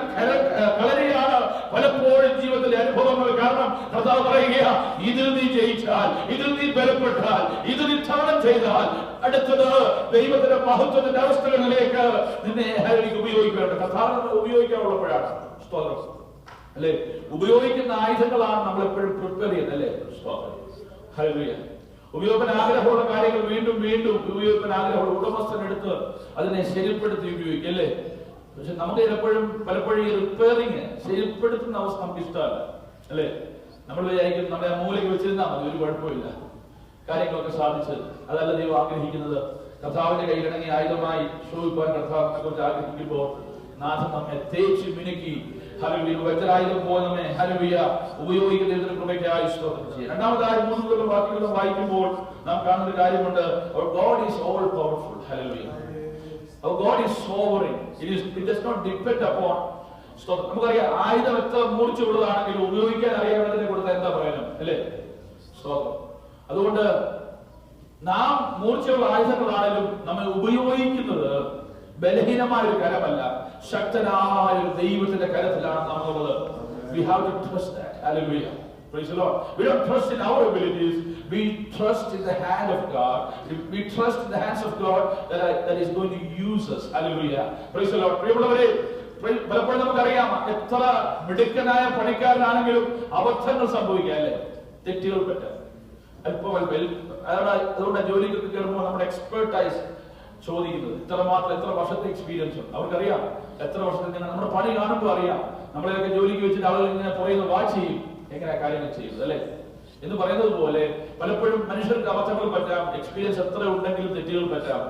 കളരിയാണ് പലപ്പോഴും ജീവിതത്തിലെ അനുഭവങ്ങൾ. കാരണം കർത്താവ് പറയുക, ഇതിൽ നീ ജയിച്ചാൽ, ഇതിൽ നീ ബലപ്പെട്ടാൽ, ഇത് നീ തരണം ചെയ്താൽ അടുത്തത് ദൈവത്തിന്റെ മഹത്വത്തിന്റെ അവസ്ഥകളിലേക്ക് നിന്നെ ഉപയോഗിക്കേണ്ട. കർത്താവ് ഉപയോഗിക്കാനുള്ളപ്പോഴാണ് സ്തോത്രം അല്ലെ, ഉപയോഗിക്കുന്ന ആയുധങ്ങളാണ് നമ്മൾ എപ്പോഴും പ്രിപ്പയർ ചെയ്യുന്നത് അല്ലെ. ഹല്ലേലൂയ. ഉപയോഗിക്കാൻ ആഗ്രഹമുള്ള കാര്യങ്ങൾ വീണ്ടും വീണ്ടും ഉപയോഗിക്കാൻ ആഗ്രഹമുള്ള ഉടമസ്ഥനെടുത്ത് അതിനെ ശരിപ്പെടുത്തി ഉപയോഗിക്കും അല്ലേ. പക്ഷെ നമുക്ക് പലപ്പോഴും ഈ റിപ്പയറിങ് ശരിപ്പെടുത്തുന്ന അവസ്ഥ നമുക്ക് ഇഷ്ടമല്ല അല്ലെ. നമ്മൾ വിചാരിക്കും നമ്മുടെ ആ മൂലയ്ക്ക് വെച്ചിരുന്നാൽ മതി, ഒരു കുഴപ്പമില്ല, കാര്യങ്ങളൊക്കെ സാധിച്ച്. അതല്ല ദൈവം ആഗ്രഹിക്കുന്നത്. കർത്താവിന്റെ കയ്യിലിണങ്ങി ആയുധമായി ശോഭിപ്പാൻ കർത്താവിനെ കുറിച്ച് ആഗ്രഹിക്കുമ്പോൾ നാഥൻ നമ്മെ തേച്ച് മിനുക്കി ഹല്ലേലൂയ വജ്രായുധം പോലെ നമ്മെ ഹല്ലേലൂയ ഉപയോഗിക്കുന്നതിന് കൃപയ്ക്കായി സ്തോത്രം ചെയ്യാം. രണ്ടാമതായി 3 വാക്യങ്ങളും വായിക്കുമ്പോൾ നാം കാണുന്ന കാര്യമുണ്ട്. Our God is all powerful. Hallelujah. Our God is sovereign. It does not depend upon. നമുക്കറിയാം ആയുധം എത്ര മൂർച്ചയുള്ളതാണെങ്കിലും ഉപയോഗിക്കാൻ അറിയാവുന്നതിനെ കൊടുത്ത എന്താ പറയണം അല്ലേ. സ്തോത്രം. അതുകൊണ്ട് നാം മൂർച്ചയുള്ള ആയുധങ്ങളാണെങ്കിലും നമ്മൾ ഉപയോഗിക്കുന്നത് ബലഹീനമായ ഒരു കരമല്ല, ശക്തനായ ഒരു ദൈവത്തിന്റെ കരത്തിലാണ് നമ്മളുള്ളത്. We have to trust that. Hallelujah. Praise the Lord. We don't trust in our abilities. We trust in the hand of God. We trust in the hands of God that is going to use us. Hallelujah. Praise the Lord. പ്രിയമുള്ളവരെ, പലപ്പോഴും നമുക്കറിയാം എത്ര മിടുക്കനായ പണിക്കാരനാണെങ്കിലും അബദ്ധങ്ങൾ സംഭവിക്കാം അല്ലേ, തെറ്റുകൾ പറ്റാം. അതുകൊണ്ട് ജോലിക്കൊക്കെ കയറുമ്പോൾ നമ്മുടെ എക്സ്പെർട്ടൈസ് ചോദിക്കുന്നത് എത്ര വർഷത്തെ എക്സ്പീരിയൻസ് ഉണ്ട്. അവർക്കറിയാം എത്ര വർഷത്തെ. നമ്മുടെ പണി കാണുമ്പോൾ അറിയാം. നമ്മളെയൊക്കെ ജോലിക്ക് വെച്ചിട്ട് ആളുകൾ ഇങ്ങനെ പറയുന്നത് വാച്ച് ചെയ്യും, എങ്ങനെയാ കാര്യങ്ങൾ ചെയ്യുന്നത് അല്ലെ എന്ന് പറയുന്നത് പോലെ പലപ്പോഴും മനുഷ്യർക്ക് അബദ്ധങ്ങൾ പറ്റാം, എക്സ്പീരിയൻസ് എത്ര ഉണ്ടെങ്കിലും തെറ്റുകൾ പറ്റാം.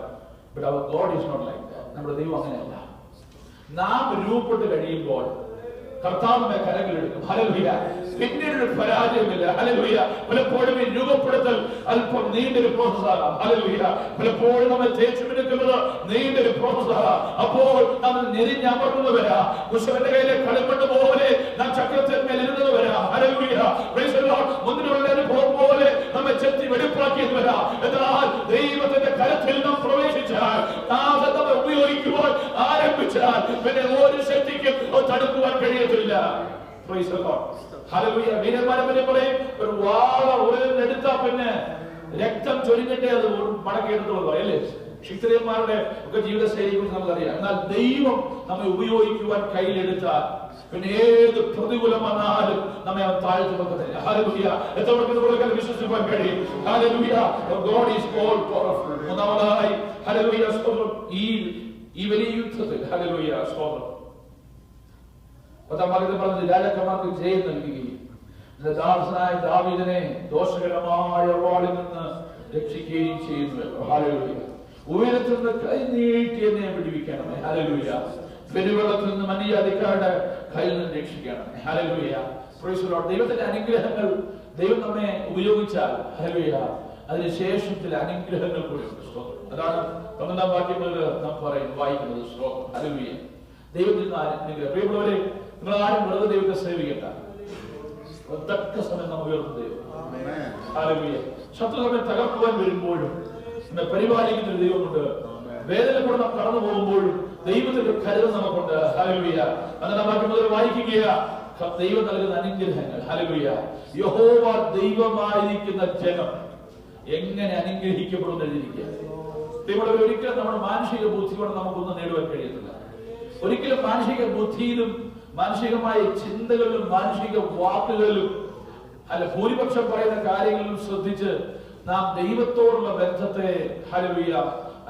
But our God is not like that. നമ്മുടെ ദൈവം അങ്ങനെയല്ല. നാം രൂപപ്പെട്ട് കഴിയുമ്പോൾ കർത്താവ് നമ്മെ കരങ്ങളിലെടുക്കും. ഹല്ലേലൂയ. പിന്നീട് പരാജയമില്ല. ഹല്ലേലൂയ. പലപ്പോഴും ഈ രൂപപ്പെടുത്തൽ അല്പം നീണ്ടൊരു പ്രോസസ്സാകാം. ഹല്ലേലൂയ. പലപ്പോഴും നമ്മെ തേച്ചുമിനുക്കുന്നത് നീണ്ടൊരു പ്രോസസ്സാകാം. അപ്പോൾ നമ്മൾ നെരിഞ്ഞമർന്നവരാ, കുശവന്റെ കയ്യിലെ കളിമണ്ണ് പോലെ നാം ചക്രത്തിന്മേൽ ഇരുന്നവരാ. ഹല്ലേലൂയ. Praise the Lord. മുന്നിലുള്ള അനുഭവം പോലെ നമ്മെ ചെത്തി വെടിപ്പാക്കിയവരാ. എന്നാൽ ദൈവത്തിന്റെ കരത്തിൽ നാം പ്രവേശിച്ചാൽ, നാഥൻ നമ്മെ ഉപയോഗിക്കുവാൻ ആരംഭിച്ചാൽ പിന്നെ ഒരു ശക്തിക്കും തടുക്കുവാൻ കഴിയത്തില്ല. Praise the Lord. Hallelujah. വീരന്മാരെ പറയും, ഒരു വാള ഉരലെടുത്താ പിന്നെ രക്തം ചൊരിഞ്ഞിട്ടേ അത് മടക്കിയെടുത്തുള്ളൂ അല്ലേ. ക്ഷത്രിയന്മാരുടെ ഒക്കെ ജീവിതശൈലിയെ കുറിച്ച് നമുക്കറിയാം. എന്നാൽ ദൈവം നമ്മെ ഉപയോഗിക്കുവാൻ കയ്യിലെടുത്താൽ പിന്നെ ഏത് പ്രതികൂലം വന്നാലും നമ്മെ അവൻ താഴ്ത്തി വെക്കത്തില്ല. ഹല്ലേലൂയ. എത്രവർക്ക് വിശ്വസിക്കാൻ കഴിയും. Hallelujah. God is all powerful. മൂന്നാമതായി ഹല്ലേലൂയ സ്തോത്രം, ഈ വലിയ യുദ്ധത്തിൽ ഹല്ലേലൂയ സ്തോത്രം 10 ഭാഗത്തിൽ പറഞ്ഞത് രാജാക്കന്മാർക്ക് ജയം നൽകുകയും ദാസനായ ദാവീദിനെ ദോഷകരമായ വാളിൽ നിന്ന് രക്ഷിക്കുകയും ചെയ്യുന്നു. ഹല്ലേലൂയ. ഉയരത്തിൽ നിന്ന് കൈ നീട്ടി എന്നെ വിടുവിക്കണം. ഹല്ലേലൂയ. പെരുവെള്ളത്തിൽ നിന്ന് മനുഷ്യാധികാരുടെ കയ്യിൽ നിന്ന് രക്ഷിക്കണം. ഹല്ലേലൂയ. Praise the Lord. ദൈവത്തിന്റെ അനുഗ്രഹങ്ങൾ ദൈവം നമ്മെ ഉപയോഗിച്ചാൽ ഹല്ലേലൂയ അതിനുശേഷം ചില അനുഗ്രഹങ്ങൾ കൂടി ഉണ്ട്. അതാണ് 12 വാക്യങ്ങളിൽ നാം വായിക്കുന്നത്. ഹല്ലേലൂയ. ദൈവത്തിൽ നിന്ന് അനുഗ്രഹം. പ്രിയമുള്ളവരെ, നിങ്ങൾ ആരും വെറുതെ ദൈവത്തെ സേവിക്കണ്ട. തക്ക സമയം നാം ഉയർത്തുന്ന ദൈവം. ഹല്ലേലൂയ. ശത്രു നമ്മെ തകർക്കുവാൻ വരുമ്പോഴും നമ്മെ പരിപാലിക്കുന്ന ഒരു ദൈവമുണ്ട്. വേദന കൂടെ നാം കടന്നു പോകുമ്പോഴും ദൈവത്തിന്റെ കരുതൽ നമുക്കുണ്ട്. ഹല്ലേലൂയ. അങ്ങനെ വാക്യം മുതൽ വായിക്കുക, ദൈവം നൽകുന്ന അനുഗ്രഹങ്ങൾ. ഹല്ലേലൂയ. യഹോവ ദൈവമായിരിക്കുന്ന ജനം എങ്ങനെ അനുഗ്രഹിക്കപ്പെടുന്ന എഴുതിയിരിക്കുക. ദൈവമുള്ളവർ, ഒരിക്കലും നമ്മുടെ മാനസിക ബുദ്ധി കൊണ്ട് നമുക്കൊന്നും നേടുവാൻ കഴിയത്തില്ല. ഒരിക്കലും മാനസിക ബുദ്ധിയിലും മാനസികമായ ചിന്തകളിലും മാനസിക വാക്കുകളിലും അല്ല ഭൂരിപക്ഷം പറയുന്ന കാര്യങ്ങളിലും ശ്രദ്ധിച്ച് നാം ദൈവത്തോടുള്ള ബന്ധത്തെ ഹല്ലേലൂയ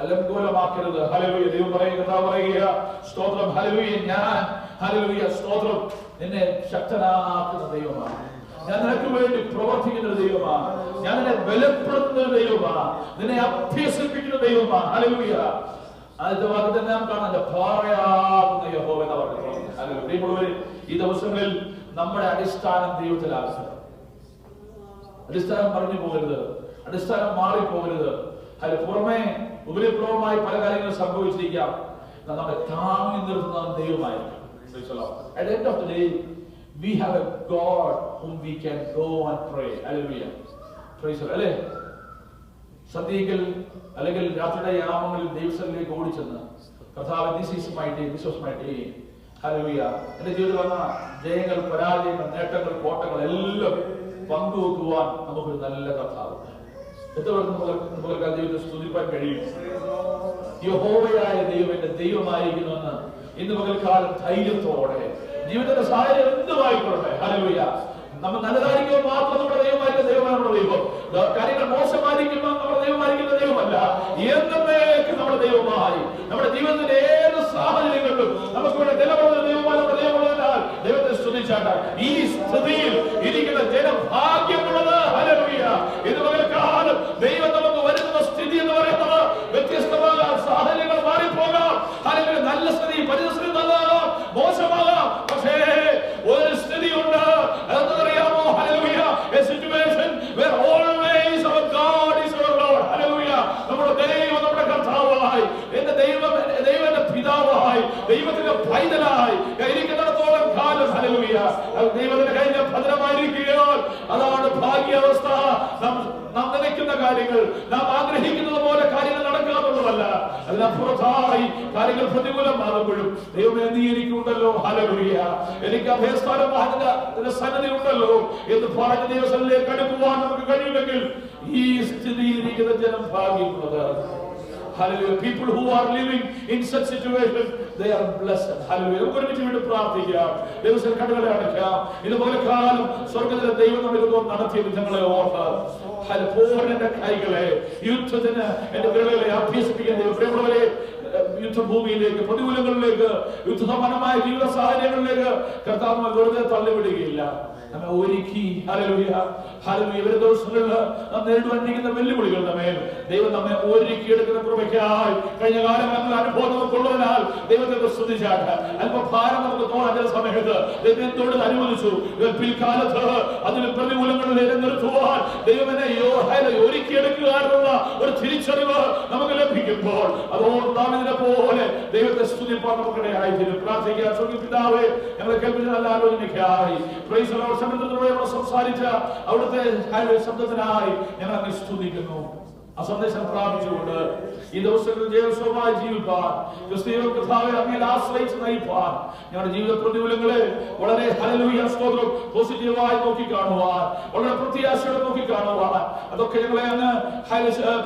അലങ്കോലമാക്കരുത്. ഹല്ലേലൂയ. ദൈവം പറയുക സ്തോത്രം. ഹല്ലേലൂയ. ഞാൻ ഹല്ലേലൂയ സ്തോത്രം നിന്നെ ശക്തനാക്കുന്ന ദൈവമാണ്. ഞാൻ നിനക്ക് വേണ്ടി പ്രവർത്തിക്കുന്ന ദൈവമാണ്. ഞാൻ നിന്നെ ബലപ്പെടുത്തുന്ന ദൈവമാണ്. നിന്നെ അഭ്യസിപ്പിക്കുന്ന ദൈവമാണ്. ഹല്ലേലൂയ. ആദ്യത്തെ വാക്യത്തിൽ നാം കാണാൻ പാറയാകുന്ന യഹോവ എന്ന് പറഞ്ഞിട്ടുള്ളത്. ഈ ദിവസങ്ങളിൽ നമ്മുടെ അടിസ്ഥാനം ദൈവത്തിലാകുക. അടിസ്ഥാനം പറഞ്ഞു പോകരുത്, അടിസ്ഥാനം മാറിപ്പോകരുത്. അതിന് പുറമെ ഉപരിപ്ലവമായി പല കാര്യങ്ങളും സംഭവിച്ചിരിക്കാം. നമ്മെ താങ്ങി നിർത്തുന്ന ദൈവമായിരിക്കും. At the end of the day, we have a God whom we can go and pray. Hallelujah. Praise the Lord. സന്ധ്യയിൽ അല്ലെങ്കിൽ രാത്രിയുടെ യാമങ്ങളിൽ ദൈവസ്ഥലിലേക്ക് ഓടിച്ചെന്ന് കർത്താവ് this is my day, this was my day, hallelujah, എന്റെ ജീവിതത്തിൽ വന്ന ജയങ്ങൾ, പരാജയങ്ങൾ, നേട്ടങ്ങൾ, കോട്ടങ്ങൾ എല്ലാം പങ്കുവെക്കുവാൻ നമുക്കൊരു നല്ല കർത്താവുണ്ട്. എത്രപേർക്ക് ദൈവത്തെ സ്തുതിപ്പാൻ കഴിയും? യഹോവയായ ദൈവം എന്റെ ദൈവമായിരിക്കുന്നുവെന്ന് ഇന്ന് പകൽക്കാലം ധൈര്യത്തോടെ ജീവിതത്തിന്റെ സാഹചര്യം എന്തുമായിക്കൊള്ളട്ടെ, ഹല്ലേലൂയ, നമ്മൾ നല്ലതായിരിക്കുമ്പോൾ മാത്രം നമ്മുടെ ദൈവമായിരിക്കുന്ന ദൈവമാണ് നമ്മുടെ ദൈവം. കാര്യങ്ങൾ മോശമായിരിക്കുമ്പോൾ നമ്മുടെ ദൈവമായിരിക്കുന്ന ദൈവമല്ല, എന്നേക്ക് നമ്മുടെ ദൈവമായി നമ്മുടെ ജീവിതത്തിന്റെ ഏത് സാഹചര്യങ്ങളിലും നമുക്ക് ഇവിടെ നിലകൊള്ളുന്ന ദൈവമാണ് നമ്മുടെ ദൈവമുള്ളതിനാൽ ദൈവത്തെ സ്തുതിച്ചാട്ടാൽ ഈ സ്ഥിതിയിൽ ഇരിക്കുന്ന ജനഭാഗ്യമുള്ളത്. ഹല്ലേലൂയ, ഇത് പകൽക്കാലം ദൈവം നമുക്ക് വരുന്ന സ്ഥിതി എന്ന് പറയുന്നത് വ്യത്യസ്തമാകാം, സാഹചര്യങ്ങൾ മാറിപ്പോകാം. ഹല്ലേലൂയ, നല്ല സ്ഥിതി, പരിസ്ഥിതി നല്ലതാകാം, മോശമാകാം, പക്ഷേ ഒരു സ്ഥിതിയുണ്ട്, അതെന്തറിയാമോ? Hallelujah, a situation where always our God is our Lord. Hallelujah, നമ്മുടെ ദൈവം നമ്മുടെ കർത്താവായി, എന്റെ ദൈവം ദൈവത്തിന്റെ പിതാവായി, ദൈവത്തിന്റെ പൈതലായി ഇരിക്കുന്നിടത്തോളം കാലം, ഹല്ലേലൂയ, ദൈവത്തിന്റെ കയ്യിൽ ഭദ്രമായിരിക്കുകയാൽ അതാണ് ഭാഗ്യാവസ്ഥ. നാം നനയ്ക്കുന്ന കാര്യങ്ങൾ, നാം ആഗ്രഹിക്കുന്നത് പോലെ കാര്യങ്ങൾ നടക്കാറുള്ളതല്ല, അതിനപ്പുറത്തായി കാര്യങ്ങൾ പ്രതികൂലമാകുമ്പോഴും ദൈവമേ നീ എനിക്കുണ്ടല്ലോ, ഹല്ലേലൂയ, എനിക്ക് അഭയസ്ഥാനം അതിന്റെ സന്നദ്ധി ഉണ്ടല്ലോ എന്ന് പറഞ്ഞ ദിവസങ്ങളിലേക്ക് അടുക്കുവാൻ നമുക്ക് കഴിയുമെങ്കിൽ ഈ സ്ഥിതിയിലിരിക്കുന്ന ജനം ഭാഗ്യമുള്ളത്. Hallelujah. People who are living in such situations, they are blessed. Hallelujah. നമുക്ക് ഒരുമിച്ച് വീണ്ടും പ്രാർത്ഥിക്കാം, ദൈവത്തിൽ കണ്ണുകളെ അടയ്ക്കാം. ഇതുപോലെ കാലം സ്വർഗ്ഗത്തിലെ ദൈവം നമുക്ക് നടത്തിയ വിധങ്ങളെ ഓർത്ത് പോരന്റെ കൈകളെ യുദ്ധത്തിന് എന്റെ വിരലുകളെ അഭ്യസിപ്പിക്കാൻ പ്രിയമുള്ളവരെ യുദ്ധഭൂമിയിലേക്ക്, പ്രതികൂലങ്ങളിലേക്ക്, യുദ്ധസമാനമായ ജീവിത സാഹചര്യങ്ങളിലേക്ക് കർത്താവ് നമ്മെ വെറുതെ തള്ളിവിടുകയില്ല, നമ്മെ ഒരുക്കി. Hallelujah, hallelujah. ഇവരുടെ ദിവസങ്ങളിൽ നാം നേരിടുവാനിരിക്കുന്ന വെല്ലുവിളികളുടെ മേൽ ദൈവം നമ്മെ ഒരുക്കിയെടുക്കുന്ന കൃപയ്ക്കായി കഴിഞ്ഞ കാലം നമ്മൾ അനുഭവം നമുക്കുള്ളതിനാൽ ദൈവത്തെ സ്തുതിച്ചാട്ട് അല്പഭാരം നമുക്ക് തോന്നാൻ ചില സമയത്ത് ദൈവത്തോട് അനുവദിച്ചു. പിൽക്കാലത്ത് അതിന് പ്രതികൂലങ്ങളിൽ നിർത്തുവാൻ ദൈവനെ ഒരുക്കിയെടുക്കാനുള്ള ഒരു തിരിച്ചറിവ് നമുക്ക് ലഭിക്കുമ്പോൾ അതോട് നാം ഇതിനെ പോലെ ദൈവത്തെ സ്തുതിപ്പാൻ നമുക്കിടയായി തീരും. പ്രാർത്ഥിക്കുക. സ്വർഗ്ഗീയ പിതാവേ, ഞങ്ങളെ കേൾപ്പിച്ച നല്ല ആലോചനയ്ക്കായി പ്രൈസ് ദി ലോർഡ്. സമയത്തോടെ സംസാരിച്ച അവിടുത്തെ ശബ്ദത്തിനായി ഞങ്ങൾ അങ്ങ് സ്തുതിക്കുന്നു. ആ സന്ദേശം പ്രാപിച്ചുകൊണ്ട് ഈ ദിവസങ്ങളിൽ ജയസ്വമായി ജീവിപ്പാൻ, ക്രിസ്തീയ കർത്താവെ അങ്ങയിൽ ആശ്രയിച്ച് നയിപ്പാൻ, ഞങ്ങളുടെ ജീവിത പ്രതികൂലങ്ങളെ വളരെ ഹല്ലേലൂയ സ്തോത്രം പോസിറ്റീവായി നോക്കിക്കാണുവാൻ, വളരെ പ്രത്യാശയോടെ നോക്കിക്കാണുവാൻ, അതൊക്കെ ഞങ്ങളെ അങ്ങ്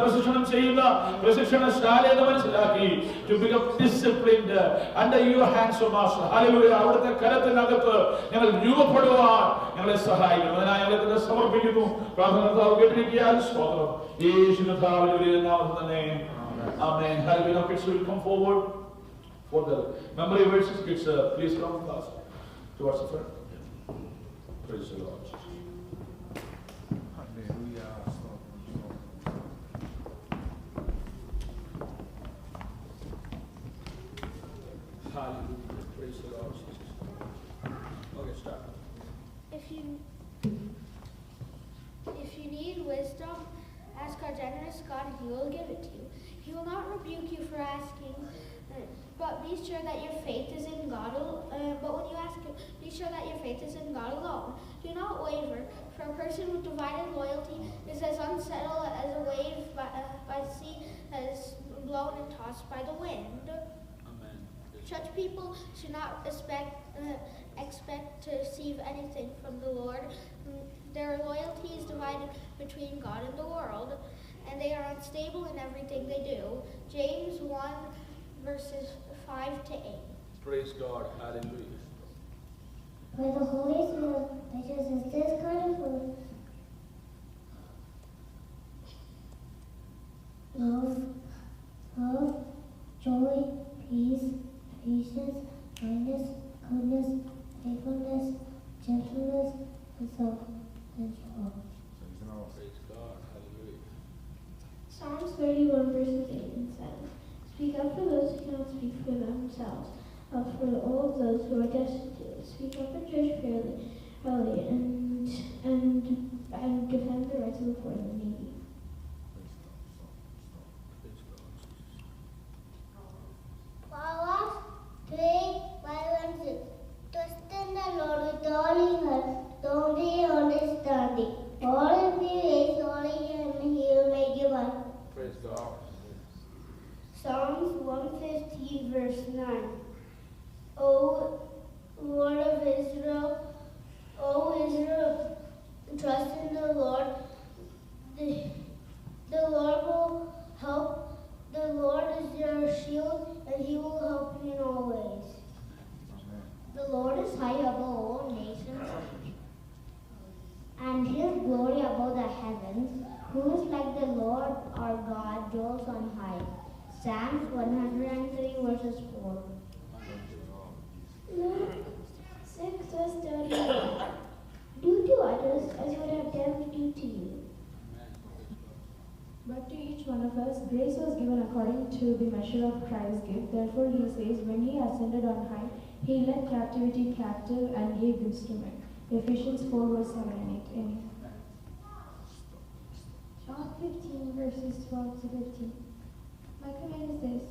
പ്രശിക്ഷണം ചെയ്യുന്ന പ്രശിക്ഷണശാലയെന്ന് മനസ്സിലാക്കി to become disciplined under your hands, O Master. Hallelujah, അവിടുത്തെ കരത്തിനകത്ത് ഞങ്ങൾ രൂപപ്പെടുവാൻ ഞങ്ങളെ സഹായിക്കണം. അതിനായി ഞങ്ങളെ സമർപ്പിക്കുന്നു. പ്രാർത്ഥന കേട്ടിരിക്കാൻ സ്തോത്രം. യേശുവിന്റെ നാമത്തിൽ തന്നെ. Amen. Hallelujah. Now kids will come forward for the memory verses. Kids, please come class towards the front. Praise the Lord. Hallelujah. Hallelujah. Praise the Lord Jesus. Okay, start. If you need wisdom, ask our generous God and He will give it to you. He will not rebuke you for asking, but be sure that your faith is in God. But when you ask Him, be sure that your faith is in God alone. Do not waver, for a person with divided loyalty is as unsettled as a wave by the sea that is blown and tossed by the wind. Amen. Such people should not expect to receive anything from the Lord. Their loyalty is divided between God and the world, and they are unstable in everything they do. James 1, verses 5 to 8. Praise God. Hallelujah. By the Holy Spirit, righteousness, this kind of food, love, joy, peace, patience, kindness, goodness, faithfulness, gentleness, and self-control. Praise God. Hallelujah. Psalms 31, verses 8 and 7. Speak up for those who cannot speak for themselves, up for all of those who are destitute. Speak up and judge fairly, and defend the rights of the poor and the needy. Proverbs 3:5-6. Trust in the Lord with all your heart, don't be understanding. All of your ways, only He will make you one. Lord our God dwells on high. Psalms 103 verses 4. Luke 6 verse 31. Do to others as you would have them do to you. But to each one of us, grace was given according to the measure of Christ's gift. Therefore he says, when he ascended on high, he led captivity captive and gave gifts to men. Ephesians 4 verse 7 and 8. Amen. John 15 verses 12 to 15. My command is this: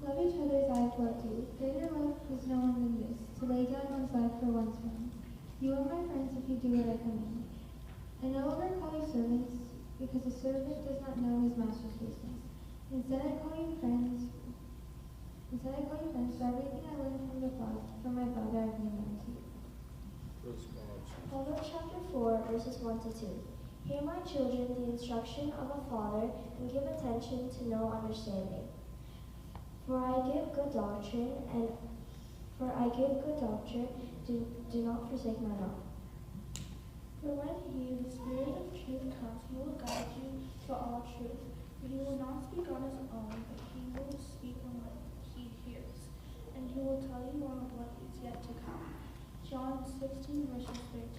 love each other as I have loved you. Greater love is no one than this, to lay down one's life for one's friends. You are my friends if you do what I command. I no longer call you servants, because a servant does not know his master's business. Instead I call you friends. For everything I learned from my Father I bring down to you. Proverbs chapter 4, verses 1 to 2. Hear, my children, the instruction of a father, and give attention to know understanding. For I give good doctrine, do not forsake my law. For when he, the Spirit of truth, comes, he will guide you to all truth. For he will not speak on his own, but he will speak on what he hears, and he will tell you more of what is yet to come. John 16, verses 13.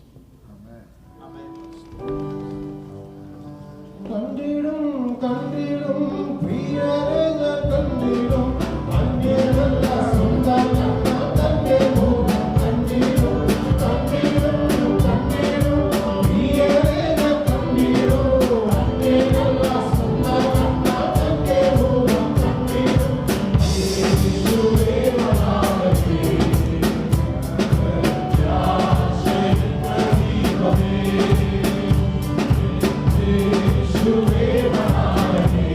കണ്ടിടും പ്രിയരെ ഞാൻ കണ്ടിടും അന്യനല്ല സ്വന്തം തന്റെ മുഖം കണ്ടിടും പ്രിയരെ ഞാൻ കണ്ടിടും അന്യനല്ല സ്വന്തം തന്റെ മുഖം കണ്ടിടും യേശുവേ വനാമേ യേശുവേ വനാമേ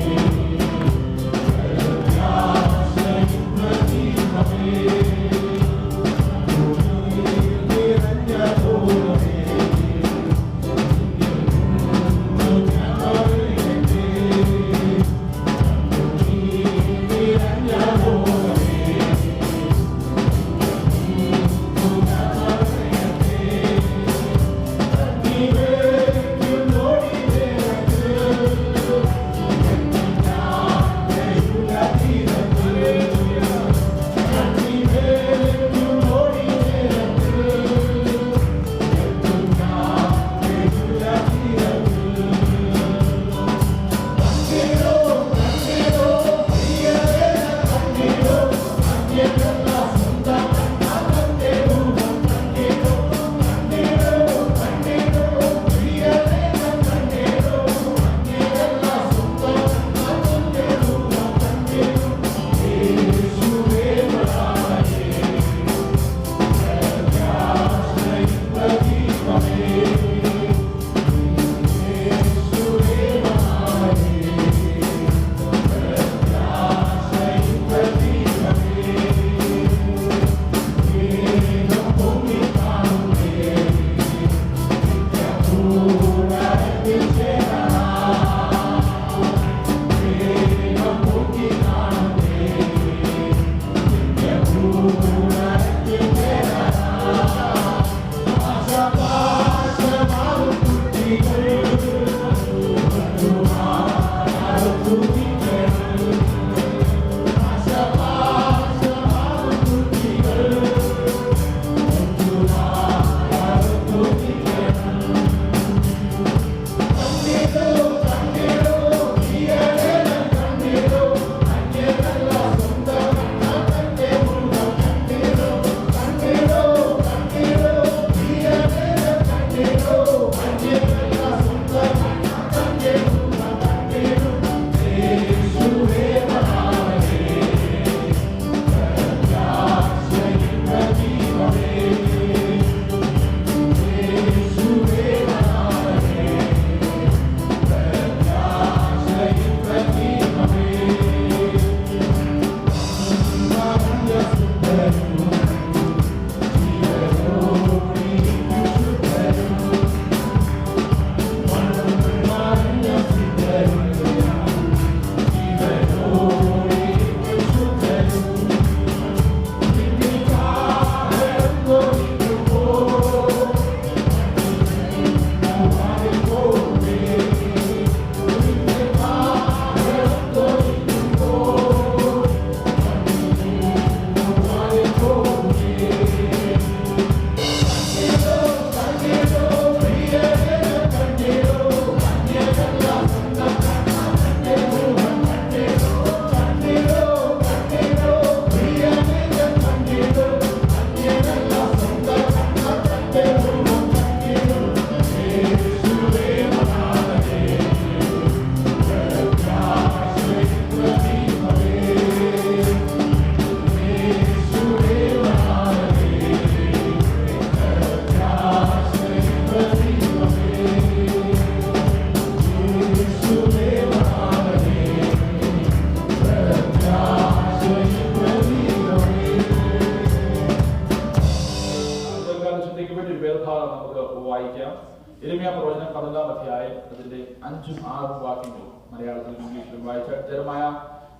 അധ്യായം അതിന്റെ 5ഉം 6ഉം വാക്യങ്ങൾ മലയാളത്തിലും ഇംഗ്ലീഷിലും വായിച്ച Jeremiah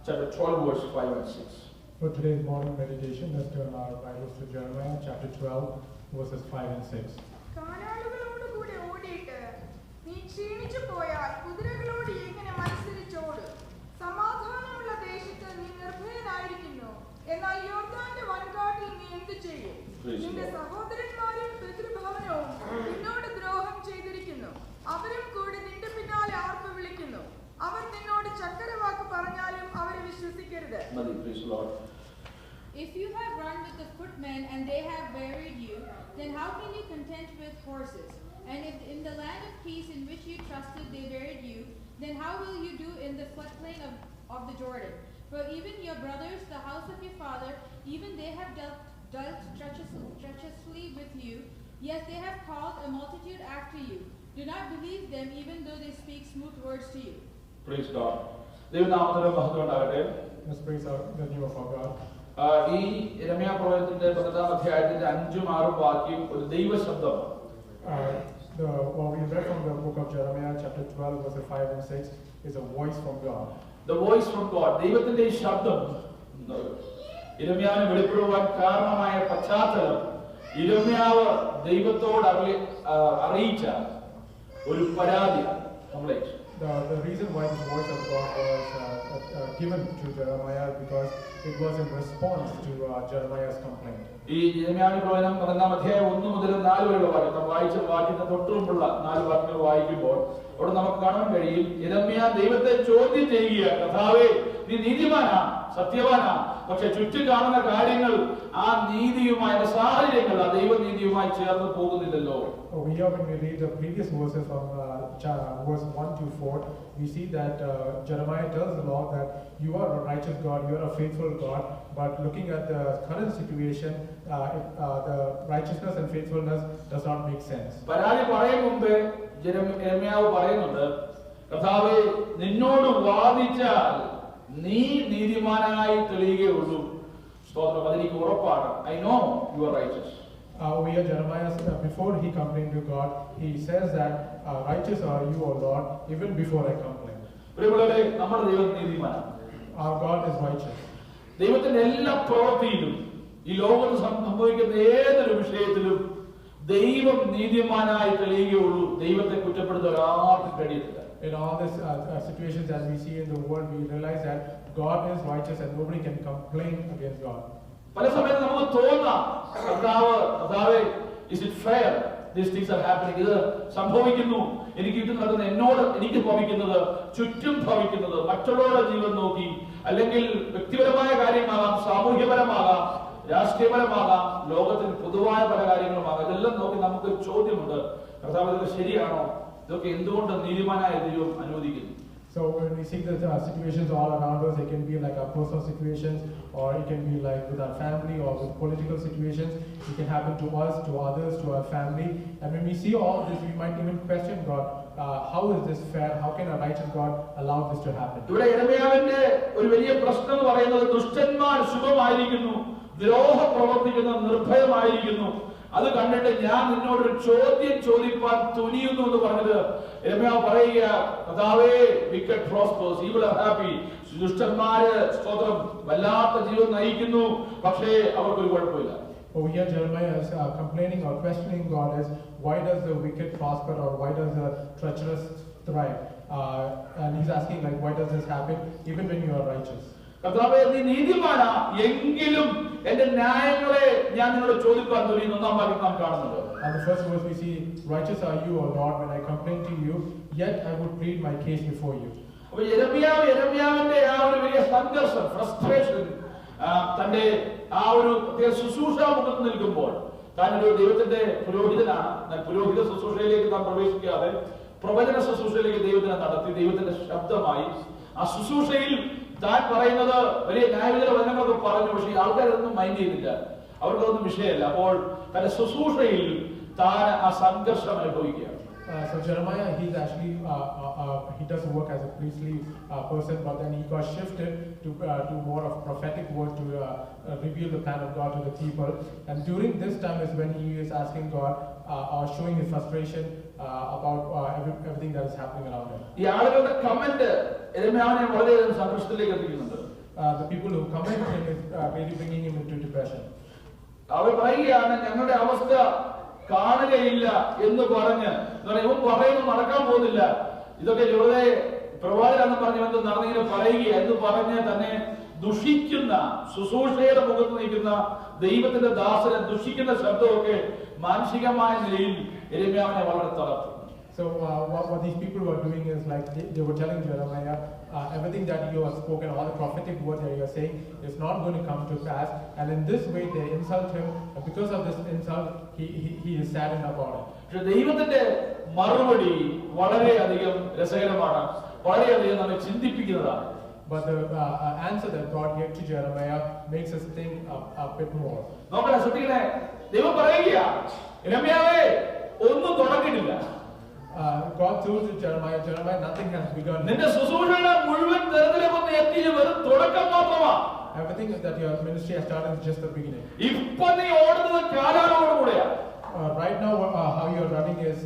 chapter 12 verse 5 and 6. For today's morning meditation, let's turn our Bibles to Jeremiah chapter 12, verses 5 and 6. കാലാളുകളോടുകൂടെ ഓടിയിട്ട് നീ ക്ഷീണിച്ചു പോയാൽ കുതിരകളോട് എങ്ങനെ മത്സരിച്ചോട്? സമാധാനമുള്ള ദേശത്ത് നീ നിർഭയനായിരിക്കുന്നു. എന്നാൽ യോർദാന്റെ വൻകാട്ടിൽ നീ എന്ത് ചെയ്യും? നിന്റെ സഹോദരന്മാരും പിതൃഭവനവും നിന്നോട് ദ്രോഹം ചെയ്തിരിക്കുന്നു. അവരും കൂടി നിന്റെ പിന്നാലെ ആർപ്പ് വിളിക്കുന്നു. അവർ നിന്നോട് ചക്കരവാക്ക് പറഞ്ഞാലും അവരെ വിശ്വസിക്കരുത്. If you have run with the footmen and they have buried you, then how can you contend with horses? And if in the land of peace in which you trusted they buried you, then how will you do in the floodplain of the Jordan? For even your brothers, the house of your father, even they have dealt treacherously with you. Yes, they have called a multitude after you. Do not believe them, even though they speak smooth words to you. Praise God. ദൈവനാമത്തിന് മഹത്വം ഉണ്ടാകട്ടെ. Let's praise the name of our God. ഈ യിരെമ്യാ പ്രവചനത്തിന്റെ 12ാം അധ്യായത്തിന്റെ 5ഉം 6ഉം വാക്യം ഒരു ദൈവശബ്ദമാണ്. What we read from the book of Jeremiah, chapter 12, verses 5 and 6, is a voice from God. The voice from God. ദൈവത്തിന്റെ ഈ ശബ്ദം യിരെമ്യാവിന് വെളിപ്പെടുവാൻ കാരണമായ പശ്ചാത്തലം യിരെമ്യാവ് ദൈവത്തോട് അറിയിച്ച ഒരു പരാതിയാണ്. Complaint. The reason why the voice of God was given to Jeremiah because it was in response to Jeremiah's complaint. ഈ യിരെമ്യാവിന്റെ പ്രവചനം 12ാം അധ്യായം 1 മുതൽ 4 വരെയുള്ള വാക്യം വായിച്ച വാക്യത്തിന് തൊട്ടുമുമ്പുള്ള 4 വാക്യങ്ങൾ വായിക്കുമ്പോൾ അവിടെ നമുക്ക് കാണാൻ കഴിയും യിരെമ്യാ ദൈവത്തെ ചോദ്യം ചെയ്യുക. കർത്താവേ, നീ നീതിമാനാ, സത്യവാനാ, പക്ഷെ ചുറ്റും കാണുന്ന കാര്യങ്ങൾ ആ നീതിയുമായി സാഹചര്യങ്ങൾ ആ ദൈവനീതിയുമായി ചേർന്ന് പോകുന്നില്ലല്ലോ. Here when we read the previous verses from verse 1 to 4, we see that Jeremiah tells the Lord that you are a righteous God, you are a faithful God, but looking at the current situation, the righteousness and faithfulness does not make sense. പരാതി പറയും മുമ്പേ യിരെമ്യാവ് പറയുന്നുണ്ട്, കർത്താവേ, നിന്നോട് വാദിച്ചാൽ നീ നീതിമാനായി തെളിയുകയുള്ളൂ. സ്തോത്രം, അതെനിക്ക് ഉറപ്പാണ്. I know you are righteous. Over here, Jeremiah, before he complained to God, he says that righteous are you, O Lord, even before I complain. പ്രിയമുള്ളവരെ, നമ്മുടെ ദൈവം നീതിമാനാണ്. Our God is righteous. ദൈവത്തിന്റെ എല്ലാ പ്രവൃത്തിയിലും ഈ ലോകത്ത് സംഭവിക്കുന്ന ഏതൊരു വിഷയത്തിലും ദൈവം നീതിമാനായി തെളിയുകയുള്ളൂ. ദൈവത്തെ കുറ്റപ്പെടുത്താൻ ഒരാൾക്കും കഴിയത്തില്ല. In all these situations as we see in the world, we realize that God is righteous and nobody can complain against God. പല സമയത്ത് നമുക്ക് തോന്നാം, കർത്താവേ, is it fair? These things are happening. ഇത് സംഭവിക്കുന്നു, എനിക്ക് ഇത് നടക്കുന്ന എന്നോട് എനിക്ക് ഭവിക്കുന്നത്, ചുറ്റും ഭവിക്കുന്നത്, മറ്റുള്ളവരുടെ ജീവൻ നോക്കി, അല്ലെങ്കിൽ വ്യക്തിപരമായ കാര്യമാകാം, സാമൂഹ്യപരമാകാം, രാഷ്ട്രീയപരമാകാം, ലോകത്തിൽ പൊതുവായ പല കാര്യങ്ങളുമാകാം. ഇതെല്ലാം നോക്കി നമുക്കൊരു ചോദ്യമുണ്ട്, കർത്താവ് ഇതൊക്കെ ശരിയാണോ? ഇതൊക്കെ എന്തുകൊണ്ട് നീതിമാനായ ദൈവം അനുവദിക്കുന്നു? So when we see the situations all around us, it can be like our personal situations, or it can be like with our family or with political situations. It can happen to us, to others, to our family. And when we see all this, we might even question God. How is this fair? How can a righteous God allow this to happen? ഇവിടെ യിരെമ്യാവിന്റെ ഒരു വലിയ പ്രശ്നം എന്ന് പറയുന്നത് ദുഷ്ടന്മാർ ശുഭമായിരിക്കുന്നു, ദ്രോഹം പ്രവർത്തിക്കുന്ന നിർഭയമായിരിക്കുന്നു. അത് കണ്ടിട്ട് ഞാൻ നിന്നോടൊരു ചോദ്യം ചോദിപ്പാൻ തുനിയുന്നു എന്ന് പറഞ്ഞത് യിരെമ്യാവ് പറയുക, കർത്താവേ, wicked prospers, evil are happy. ദുഷ്ടന്മാര് സ്തോത്രം വല്ലാത്ത ജീവൻ നയിക്കുന്നു, പക്ഷേ അവർക്കൊരു കുഴപ്പമില്ല. Over here, Jeremiah is complaining or questioning God is, why does the wicked prosper or why does the treacherous thrive? And he's asking like, why does this happen even when you are righteous? കർത്താവേ, നീ നീതിമാനാ, എങ്കിലും എന്റെ ന്യായങ്ങളെ ഞാൻ നിന്നോട് ചോദിക്കാൻ തുനിയുന്നു. 1-ാം വാക്യം നാം കാണുന്നുണ്ട്. And the first verse we see, righteous are you, O Lord, when I complain to you, yet I would plead my case before you. അപ്പോൾ യിരെമ്യാവിന്റെ ആ ഒരു വലിയ സംഘർഷം, ഫ്രസ്ട്രേഷൻ, തന്റെ ആ ഒരു പ്രത്യേക ശുശ്രൂഷ മുഖത്ത് നിൽക്കുമ്പോൾ, താൻ ഒരു ദൈവത്തിന്റെ പുരോഹിതനാണ്. പുരോഹിത ശുശ്രൂഷയിലേക്ക് താൻ പ്രവേശിക്കാതെ പ്രവചന ശുശ്രൂഷയിലേക്ക് ദൈവത്തിനെ നടത്തി, ദൈവത്തിന്റെ ശബ്ദമായി ആ ശുശ്രൂഷയിൽ താൻ പറയുന്നത് വലിയ ന്യായവിധിയുടെ വചനങ്ങളൊക്കെ പറഞ്ഞു. പക്ഷേ ആൾക്കാരൊന്നും മൈൻഡ് ചെയ്തില്ല, അവർക്കൊന്നും വിഷയമല്ല. അപ്പോൾ തന്റെ ശുശ്രൂഷയിൽ താൻ ആ സംഘർഷം അനുഭവിക്കുകയാണ്. So Jeremiah, he's actually he does work as a priestly person, but then he got shifted to more of prophetic work to reveal the plan of God to the people. And during this time is when he is asking God or showing his frustration about everything that is happening around him. ഈ ആളുകളുടെ comment യെരമ്യാവിനെ വളരെയധികം സംഘർഷത്തിലേക്ക് എത്തിക്കുന്നുണ്ട്. The people who comment him is really bringing him into depression. അവർ പറയുകയാണ് ഞങ്ങളുടെ അവസ്ഥ കാണുകയില്ല എന്ന് പറഞ്ഞ്, ഇവൻ പറയുന്നത് നടക്കാൻ പോകുന്നില്ല, ഇതൊക്കെ വെറുതെ പ്രവാചകനെന്ന് പറഞ്ഞ് എന്ത് നടന്നിങ്ങനെ പറയുക എന്ന് പറഞ്ഞ് തന്നെ ദുഷിക്കുന്ന, ശുശ്രൂഷയുടെ മുഖത്ത് നിൽക്കുന്ന ദൈവത്തിന്റെ ദാസനെ ദുഷിക്കുന്ന ശബ്ദമൊക്കെ മാനസികമായ നിലയിൽ യെരമ്യാവിനെ വളരെ തളർത്തി. So what these people were doing is like they were telling Jeremiah, everything that you have spoken, all the prophetic words that you are saying is not going to come to pass. And in this way they insult him. And because of this insult, he is saddened about it. ദൈവത്തിന്റെ മറുപടി വളരെയധികം രസകരമാണ്, വളരെയധികം നമ്മെ ചിന്തിപ്പിക്കുന്നതാണ്. But the answer that God gave to Jeremiah makes us think a bit more. നോക്കണേ, ശ്രദ്ധിക്കണേ. ദൈവം പറയുക, യെരമ്യാവേ ഒന്നും തുടങ്ങിയിട്ടില്ല. God told to Jeremiah, nothing has begun. നിന്റെ ശുശ്രൂഷയുടെ മുഴുവൻ തെരഞ്ഞെടുപ്പ് എത്തിയ വെറും തുടക്കം മാത്രമാ. Everything that your ministry has started is just the beginning. ഇപ്പൊ നീ ഓടുന്നത് കാലാളോടുകൂടെയാ. Right now, how you are running is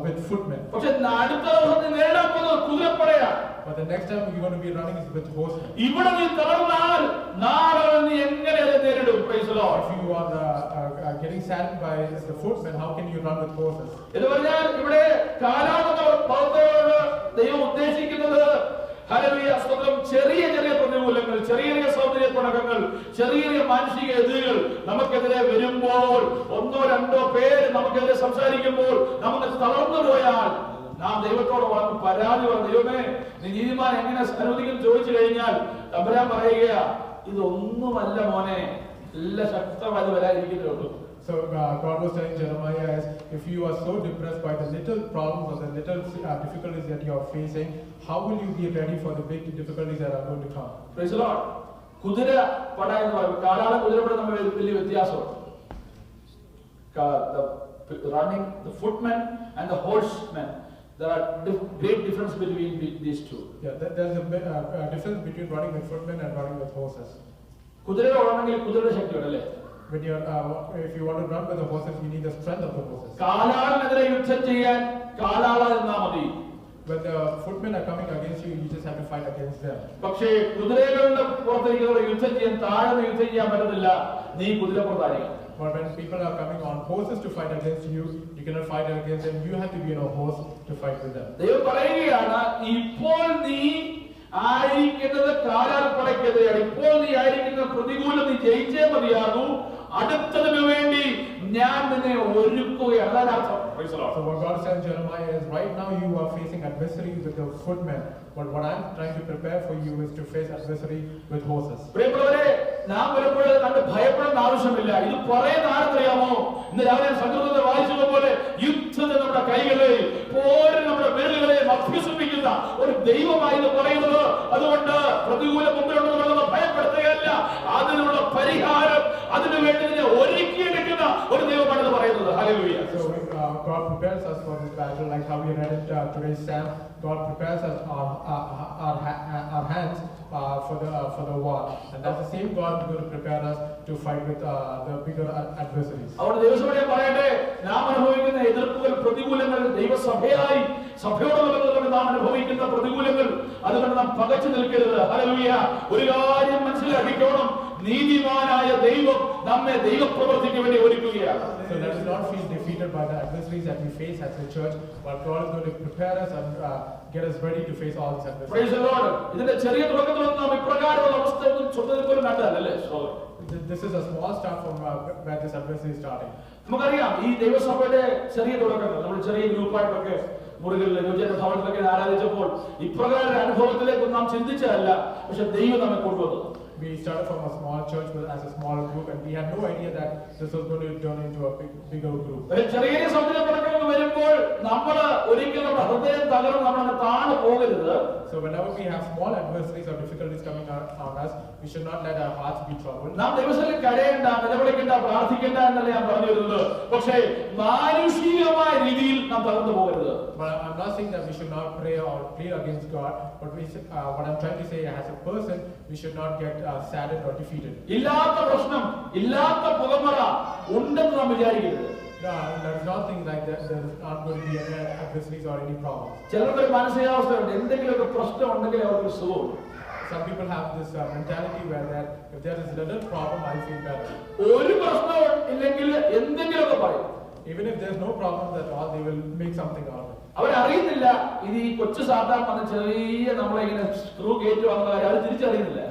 with footmen. പക്ഷെ അടുത്ത ദിവസം നീ നേരിടാൻ പോകുന്നത് കുതിരപ്പടയാ. But the next time you're going to be running is with horsemen. ഇവിടെ നീ തളർന്നാൽ നാളെ നീ എങ്ങനെ അത് നേരിടും? Praise the Lord. If you are getting saddened by the footmen, how can you run with horses? എന്ന് പറഞ്ഞാൽ ഇവിടെ കാലാളെന്ന പദത്തോട് ദൈവം ഉദ്ദേശിക്കുന്നത് ഹല്ലേലൂയ സ്തോത്രം, ചെറിയ ചെറിയ പ്രതികൂലങ്ങൾ, ചെറിയ ചെറിയ സൗന്ദര്യ തുടക്കങ്ങൾ, ചെറിയ ചെറിയ മാനസിക എതിരുകൾ നമുക്കെതിരെ വരുമ്പോൾ, ഒന്നോ രണ്ടോ പേര് നമുക്കെതിരെ സംസാരിക്കുമ്പോൾ നമുക്ക് തളർന്നു പോയാൽ നാം ദൈവത്തോട് വന്ന് പരാതി പറഞ്ഞു, ദൈവമേ നീ നീതിമാൻ എങ്ങനെ അനുവദിക്കും ചോദിച്ചു കഴിഞ്ഞാൽ തമ്പുരാൻ പറയുക, ഇതൊന്നുമല്ല മോനെ, എല്ലാ ശക്തമായി വരാതിരിക്കുന്നേ ഉള്ളൂ. So God was telling Jeremiah, as if you are so depressed by the little problems or the little difficulties that you are facing, how will you be ready for the big difficulties that are going to come? Praise the Lord. കുതിര പട എന്ന് പറയുമ്പോൾ കാലാള കുതിരപ്പട തമ്മിൽ വലിയ വ്യത്യാസമുണ്ട്. Running, the footmen and the horsemen, there are great difference between these two. Yeah, there's a difference between running with footmen and running with horses. കുതിര ഓടണമെങ്കിൽ കുതിരയുടെ ശക്തിയുണ്ട് അല്ലേ? When you if you want to run with the horses, you need the strength of the horses. കാലാളിനെതിരെ യുദ്ധം ചെയ്യാൻ കാലാള നിന്നാ മതി. When the footmen are coming against you, you just have to fight against them. പക്ഷേ കുതിരകളുടെ പുറത്തേക്ക് യുദ്ധം ചെയ്യാൻ, താഴ്ന്ന് യുദ്ധം ചെയ്യാൻ പറ്റത്തില്ല, നീ കുതിരപ്പുറത്തായിരിക്കണം. But when people are coming on horses to fight against you, you cannot fight against them. You have to be on a horse to fight with them. ദൈവം പറയുകയാണ്, ഇപ്പോൾ നീ ആയിരിക്കുന്നത് കാലാൾപ്പടയ്ക്കെതിരെയാണ്. ഇപ്പോൾ നീ ആയിരിക്കുന്ന പ്രതികൂലം നീ ജയിച്ചേ മതിയാകൂ. അടുത്തതിനു വേണ്ടി ഞാൻ നിന്നെ ഒരുക്കുകയാണ്. അതാണ് അർത്ഥം. So what God said to Jeremiah is, right now you are facing adversity with the footmen, but what I'm trying to prepare for you is to face adversity with horses. പ്രിയപ്പെട്ടവരെ, നാം പലപ്പോഴും കണ്ട് ഭയപ്പെടേണ്ട ആവശ്യമില്ല. ഇത് പറയുന്ന ആർക്കറിയാമോ? ഇന്ന് രാവിലെ സംഘടന വായിച്ചതുപോലെ യുദ്ധത്തെ നമ്മുടെ കൈകളെയും പോരും നമ്മുടെ വിരലുകളെയും അഭ്യസിപ്പിക്കുന്ന ഒരു ദൈവമായി ഇത് പറയുന്നത്. അതുകൊണ്ട് പ്രതികൂല മുമ്പിലുണ്ടെന്നുള്ളത് ഭയപ്പെടുത്തുകയല്ല, അതിനുള്ള പരിഹാരം അതിനുവേണ്ടി ഒരുക്കിയെടുക്കുന്ന ഒരു ദൈവമാണെന്ന് പറയുന്നത്. Hallelujah. So God prepares us for this battle, like how we read it today's Psalm. God prepares us our hands for the war, and that's the same God who will prepare us to fight with the bigger adversaries. അവിടെ ദൈവസഭയെ പറയട്ടെ, നാം അനുഭവിക്കുന്ന എതിർപ്പുകൾ, പ്രതികൂലങ്ങൾ ദൈവസഭയായി സഭയോടുള്ള നാം അനുഭവിക്കുന്ന പ്രതികൂലങ്ങൾ, അതുകൊണ്ട് നാം പകച്ചു നിൽക്കരുത്. ഹല്ലേലൂയ. ഒരു കാര്യം മനസ്സിലാക്കിക്കോണം, നീതിമാനായ ദൈവം നമ്മെ ദൈവപ്രവൃത്തിക്ക് വേണ്ടി ഒരുക്കുകയാണ്. So let us not feel defeated by the adversaries that we face as a church, but God is going to prepare us and get us ready to face all these adversaries. Praise the Lord. ഇതിന്റെ ചെറിയ തുടക്കത്തിലൊന്നും നാം ഇപ്രകാരമുള്ള അവസ്ഥ ഒന്നും സ്വന്തത്തിൽ പോലും കണ്ടതല്ലേ? This is a small start from where this adversity is starting. നമുക്കറിയാം, ഈ ദൈവസഭയുടെ ചെറിയ തുടക്കങ്ങൾ, നമ്മൾ ചെറിയ ഗ്രൂപ്പായിട്ടൊക്കെ മുറികളിൽ യോജന ഭവനത്തിലൊക്കെ ആരാധിച്ചപ്പോൾ ഇപ്രകാരം അനുഭവത്തിലേക്ക് നാം ചിന്തിച്ചതല്ല, പക്ഷെ ദൈവം നമ്മെ കൊണ്ടുവന്നത്. We started from a small church as a small group, and we had no idea that this was going to turn into a bigger group. ചെറിയ സൗന്ദര്യ പടക്കങ്ങൾ വരുമ്പോൾ നമ്മൾ ഒരിക്കലും നമ്മുടെ ഹൃദയം തകർന്ന് നമ്മൾ താഴെ പോകരുത്. So whenever we have small adversities or difficulties coming on us, we should not let our hearts be troubled. നാം ദൈവസന്നിധിയിൽ കരയേണ്ട, നിലവിളിക്കേണ്ട, പ്രാർത്ഥിക്കേണ്ട എന്നല്ല ഞാൻ പറഞ്ഞു വരുന്നത്. പക്ഷേ മാനുഷികമായ രീതിയിൽ നാം തകർന്നു പോകരുത്. But I'm not saying that we should not pray or plead against God, but what I'm trying to say, as a person, we should not get saddened or defeated. ഇല്ലാത്ത പ്രശ്നം, ഇല്ലാത്ത പുകമറ ഉണ്ടെന്ന് നാം വിചാരിക്കരുത്. does not think like that there are going to be any adversities or any problems. ചിലർക്കൊരു മാനസികാവസ്ഥയുണ്ട്, എന്തെങ്കിലുമൊക്കെ പ്രശ്നം ഉണ്ടെങ്കിൽ അവർക്ക് സുഖമുണ്ട്. Some people have this mentality where that if there is a little problem, I feel better. ഒരു പ്രശ്നവും ഇല്ലെങ്കിൽ എന്തെങ്കിലുമൊക്കെ പറയും. Even if there's no problems at all, they will make something out of it. അവരറിയുന്നില്ല ഇത് ഈ കൊച്ചു സാത്താൻ വന്ന ചെറിയ നമ്മളെ ഇങ്ങനെ സ്ക്രൂ കയറ്റി വന്ന കാര്യം അവർ തിരിച്ചറിയുന്നില്ല.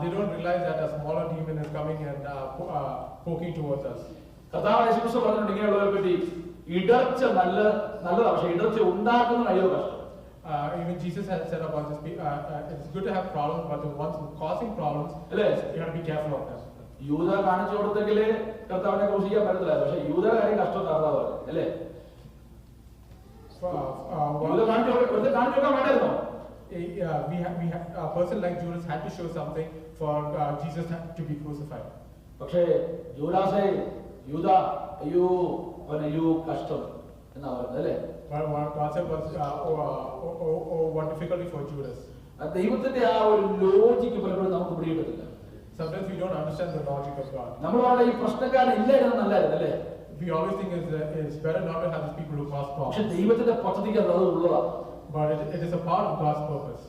They don't realize that a smaller demon is coming and poking towards us. കർത്താവ് യേശുക്രിസ്തു പറഞ്ഞിട്ടുണ്ട് ഇങ്ങനെയുള്ളവരെ പറ്റി, ഇടർച്ച നല്ലതാണ്, പക്ഷെ ഇടർച്ച ഉണ്ടാക്കുന്ന അയ്യോ കഷ്ടം. Even Jesus has said about this, it's good to have problems, but the ones causing problems, you have to be careful of them. യൂദ കാണിച്ചു കൊടുത്തെങ്കിൽ കർത്താവിനെ ക്രൂശിക്കാൻ പറ്റത്തില്ല, പക്ഷെ യൂദ കാര്യം കഷ്ടം കർത്താവ് അല്ലേ? യൂദ കാണിച്ചു കൊടുക്കാൻ വേണ്ടായിരുന്നോ? A person like Judas had to show something for Jesus to be crucified. പക്ഷേ യൂദാസേ യൂദ അയ്യോ കഷ്ടം എന്നാ പറയുന്നത് അല്ലേ? But what God said was, what difficulty for Judas. ദൈവത്തിന്റെ ആ ഒരു ലോജിക്ക് പലപ്പോഴും നമുക്ക് പിടികിട്ടത്തില്ല. Sometimes we don't understand the logic of God. നമ്മൾ പറഞ്ഞ ഈ പ്രശ്നക്കാരൻ ഇല്ലായിരുന്നു നല്ലായിരുന്നു അല്ലേ? We always think it's better not to have these people who cause പക്ഷെ problems. ദൈവത്തിന്റെ പദ്ധതിക്ക് അത് ഉള്ളതാ. But it is a part of God's purpose.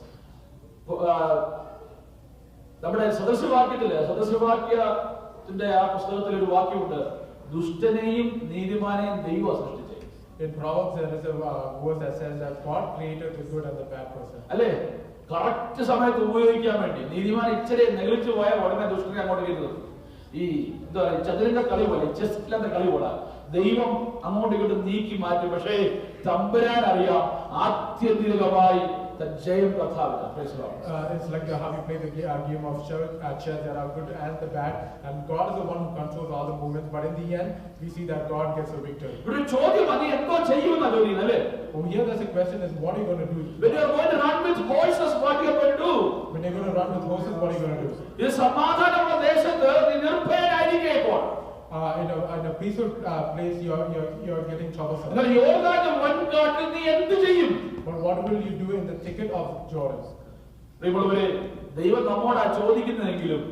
നമ്മുടെ സദസ്യവാക്യത്തിന്റെ ആ പുസ്തകത്തിൽ ഒരു വാക്യമുണ്ട്, ദുഷ്ടനെയും നീതിമാനെയും ദൈവം സൃഷ്ടിച്ചേ. In Proverbs there is a verse that says that God created the good and the bad person. അല്ലേ? കറക്റ്റ് സമയത്ത് ഉപയോഗിക്കാൻ വേണ്ടി നീതിമാൻ ഇച്ചിരി നെഗളിച്ചു പോയാൽ ഉടനെ ദുഷ്ടനെ അങ്ങോട്ട് കയറ്റുന്നത്. ഈ എന്താ ചതുരന്റെ കളി പോലെ, ചെസ്സിലെ കളി പോലെ ദൈവം അങ്ങോട്ട് ഇങ്ങോട്ട് നീക്കി മാറ്റി. പക്ഷേ തമ്പുരാൻ അറിയാം ആത്യന്തികമായി ജയം കർത്താവിനാണ്. It's like how we play the game of chess. There are good and the bad, and God is the one who controls all the movements. But in the end, we see that God gets the victory. ഒരു ചോദ്യം അത് എന്തോ ചെയ്യുമെന്നാ ചോദിക്കുന്നത് അല്ലേ? Here there's a question: is what are you going to do? When you are going to run with horses, what you are going to do? When you're going to run with horses, what are you going to do? ഇത് സമാധാനമുള്ള ദേശത്ത് നീ നിർഭയനായിരിക്കും. ഇപ്പോൾ in a peaceful place, you're getting troublesome. എന്നാൽ യോർദാന്റെ വൻകാട്ടിൽ നീ എന്ത് ചെയ്യും? But what will you do in the thicket of Jordan? പ്രിയമുള്ളവരെ, ദൈവം നമ്മോടാ ചോദിക്കുന്നതെങ്കിലും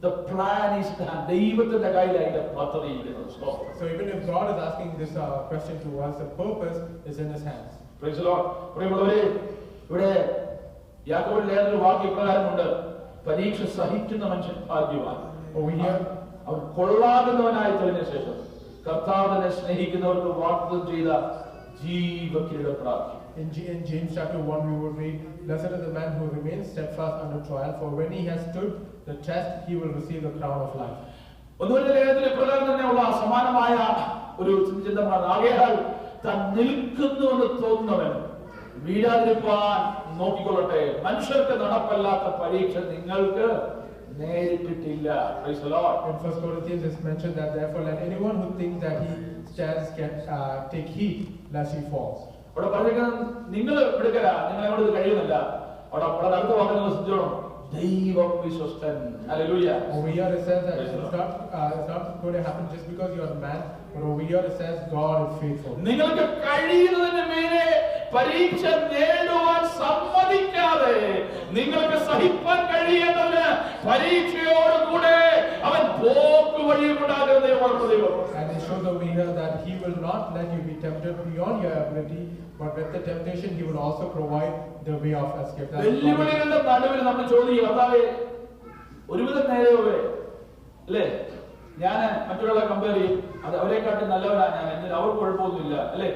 the plan is ദൈവത്തിന്റെ കയ്യിൽ അതിന്റെ പദ്ധതി ഇരിക്കുന്നത്. So even if God is asking this question to us, the purpose is in His hands. Praise the Lord. പ്രിയമുള്ളവരെ, ഇവിടെ യാക്കോബിന്റെ ലേഖനത്തിൽ വാക്യപ്രകാരമുണ്ട്, പരീക്ഷ സഹിക്കുന്ന മനുഷ്യൻ ഭാഗ്യവാൻ. അവൻ കൊള്ളാകുന്നവനായി തെളിഞ്ഞ ശേഷം കർത്താവിനെ സ്നേഹിക്കുന്നവർക്ക് വാഗ്ദത്തം ചെയ്ത ജീവകിരീടം പ്രാപിക്കും. In James chapter 1 we would read, "Blessed is the man who remains steadfast under trial, for when he has stood the test, he will receive the crown of life." ഒന്നുമില്ല ലേഖനത്തിൽ ഇപ്രകാരം തന്നെയുള്ള സമാനമായ ഒരു ചിന്തമാണ്. ആകയാൽ താൻ നിൽക്കുന്നുവെന്ന് തോന്നുന്നവൻ വീഴാതിരിപ്പാൻ നോക്കിക്കൊള്ളട്ടെ. മനുഷ്യർക്ക് നടപ്പല്ലാത്ത പരീക്ഷ നിങ്ങൾക്ക് നേരിട്ടിട്ടില്ല. Praise the Lord. In 1 Corinthians it's mentioned that therefore let anyone who thinks that he stands can take heed lest he falls. അവിടെ പറഞ്ഞിരിക്കുന്നത് നിങ്ങൾ എടുക്കല, നിങ്ങളെക്കൊണ്ട് ഇത് കഴിയുന്നില്ല. അവിടെ അടുത്ത വാക്ക് നിങ്ങൾ ശ്രദ്ധിച്ചോണം, ദൈവം വിശ്വസ്തൻ. Hallelujah. Over here it says that it's not going to happen just because you are a man, but over here it says God is faithful. നിങ്ങൾക്ക് കഴിയുന്നതിന് മേലെ പരീക്ഷ നേടുവാൻ സമ്മതിക്കാതെ നിങ്ങൾക്ക് സഹിപ്പാൻ കഴിയുന്നതിന് പരീക്ഷയോടുകൂടെ അവൻ പോക്ക് വഴിയും ഉണ്ടാകുന്ന ദൈവമാണ്. And it shows over here that He will not let you be tempted beyond your ability, but with the temptation He will also provide the way of escape. വെല്ലുവിളികളുടെ നടുവിൽ നമ്മൾ ചോദിക്കുക, കർത്താവേ ഒരുവിധം നേരെയോവേ അല്ലേ, ഞാൻ മറ്റുള്ള കമ്പയർ ചെയ്യും, അത് അവരെക്കാട്ടി നല്ലവരാണ് ഞാൻ, എന്നിട്ട് അവർക്ക് കുഴപ്പമൊന്നുമില്ല അല്ലേ?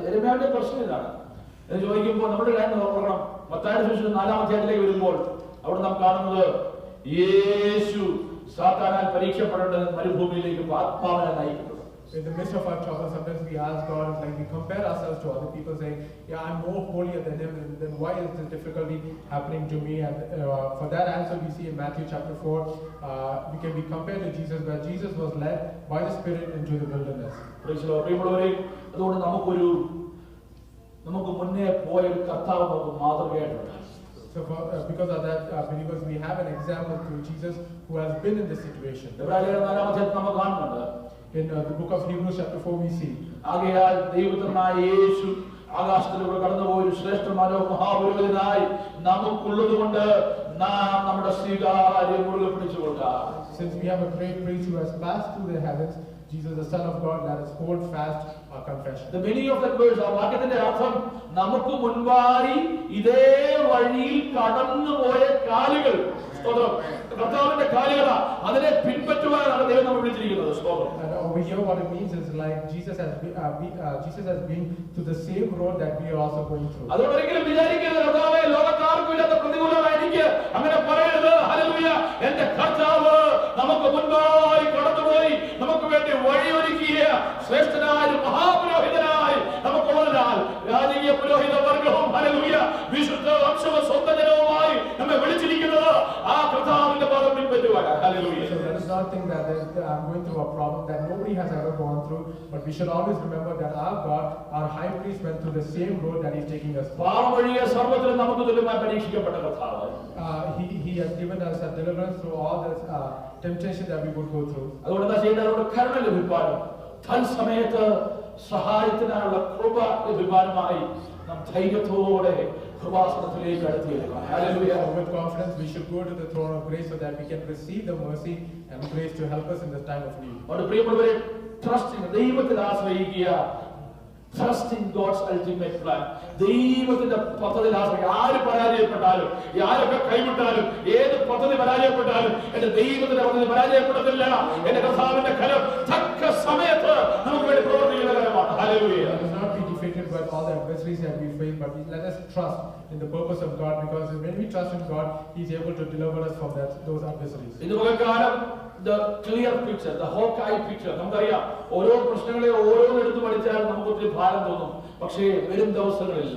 യെരമ്യാവിന്റെ പ്രശ്നം ഇതാണ്. എന്ന് ചോദിക്കുമ്പോൾ നമ്മുടെ കാര്യം നോക്കണം. മത്തായിയുടെ സുവിശേഷം 4-ാം അധ്യായത്തിലേക്ക് വരുമ്പോൾ അവിടെ നാം കാണുന്നത് യേശു സാത്താനാൽ പരീക്ഷപ്പെടേണ്ടത് മരുഭൂമിയിലേക്ക് ആത്മാവിനെ നയിക്കുന്നത്. In the midst of our trouble, sometimes we ask God, like we compare ourselves to other people, saying, "Yeah, I'm more holier than him. Then why is this difficulty happening to me?" And for that answer, we see in Matthew chapter 4, we can be compared to Jesus, where Jesus was led by the Spirit into the wilderness. പ്രിയമുള്ളവരെ, അതുകൊണ്ട് നമുക്ക് മുന്നേ പോയ ഒരു കർത്താവ് നമുക്ക് മാതൃകയായിട്ടുണ്ട്. So because of that, believers, we have an example through Jesus who has been in this situation. എബ്രായർ 4-ാം അധ്യായത്തിൽ നമ്മൾ കാണുന്നുണ്ട്. In the book of Hebrews chapter 4 we see, ആകയാൽ ദൈവപുത്രനായ യേശു ആകാശത്തിലൂടെ കടന്നുപോയ ഒരു ശ്രേഷ്ഠമാനോ മഹാപുരോഹിതനായി നമുക്കുള്ളതുകൊണ്ട് നാം നമ്മുടെ സ്വീകാര്യം മുറുകെ പിടിച്ചുകൊള്ളുക. Since we have a great priest who has passed through the heavens, Jesus the Son of God, let us hold fast our confession. The meaning of that verse, ആ വാക്യത്തിന്റെ അർത്ഥം, നമുക്ക് മുൻപായി ഇതേ വഴിയിൽ കടന്നുപോയ കാലുകൾ, സ്തോത്രം, കർത്താവിന്റെ കാലുകളാ, അതിനെ പിൻപറ്റുവാനാണ് ദൈവം നമ്മൾ വിളിച്ചിരിക്കുന്നത്. സ്തോത്രം. And over here what it means is like Jesus has been to the same road that we are also going through. അതുകൊണ്ടൊരിക്കലും വിചാരിക്കരുത് കർത്താവേ ലോകത്താർക്കും ഇല്ലാത്ത പ്രതികൂലമായി എനിക്ക് അങ്ങനെ പറയരുത്. ഹല്ലേലൂയ. എന്റെ കർത്താവ് നമുക്ക് മുൻപായി കടന്നുപോയി നമുക്ക് വേണ്ടി വഴിയൊരുക്കിയ ശ്രേഷ്ഠനായ മഹാപുരോഹിതനായി നമുക്കുള്ളതിനാൽ രാജകീയ പുരോഹിത വർഗവും ഹല്ലേലൂയ വിശുദ്ധ വംശവും സ്വന്തം ജനവുമായി നമ്മെ വിളിച്ചിരിക്കുന്നത് ആ കർത്താവിന്റെ പാദം പിൻപറ്റുവാനാണ്. Hallelujah. So let us not think that I'm going through a problem that nobody has ever gone through, but we should always remember that our God, our high priest, went through the same road that he's taking us. പാപം വഴിയെ സർവ്വത്തിലും നമുക്ക് തുല്യമായി പരീക്ഷിക്കപ്പെട്ട കർത്താവ്. He has given us a deliverance through all this temptation that we would go through. അതുകൊണ്ട് എന്താ ചെയ്യേണ്ടത്? അതുകൊണ്ട് കരുണ ലഭിക്കാനും തൽസമയത്ത് സഹായത്തിനായുള്ള കൃപ ലഭിക്കാനുമായി നാം ധൈര്യത്തോടെ കൃപാസനത്തിലേക്ക് അടുത്തിരിക്കുക. Hallelujah. With confidence we should go to the throne of grace so that we can receive the mercy and grace to help us in this time of need. അതുകൊണ്ട് പ്രിയമുള്ളവരെ, ട്രസ്റ്റിംഗ്, ദൈവത്തിൽ ആശ്രയിക്കുക. Trusting God's ultimate plan. ദൈവത്തിന്റെ പദ്ധതിയിൽ ആശ്രയിക്കുക. ആര് പരാജയപ്പെട്ടാലും, ആരൊക്കെ കൈവിട്ടാലും, ഏത് പദ്ധതി പരാജയപ്പെട്ടാലും എന്റെ ദൈവത്തിന്റെ പദ്ധതി പരാജയപ്പെടത്തില്ല. എന്റെ കർത്താവിന്റെ കരം തക്ക സമയത്ത് നമുക്ക് വേണ്ടി പ്രവർത്തിക്കുന്ന കരമാണ്. Hallelujah. Let us not be defeated by all the adversaries that we face, but let us trust in the purpose of God, because when we trust in God, He is able to deliver us from those adversaries. ഇത് പകൽക്കാലം the clear picture, the Hawkeye picture. നമുക്കറിയാം ഓരോ പ്രശ്നങ്ങളെ ഓരോന്നെടുത്ത് പഠിച്ചാൽ നമുക്ക് ഒത്തിരി ഭാരം തോന്നും. പക്ഷേ വരും ദിവസങ്ങളിൽ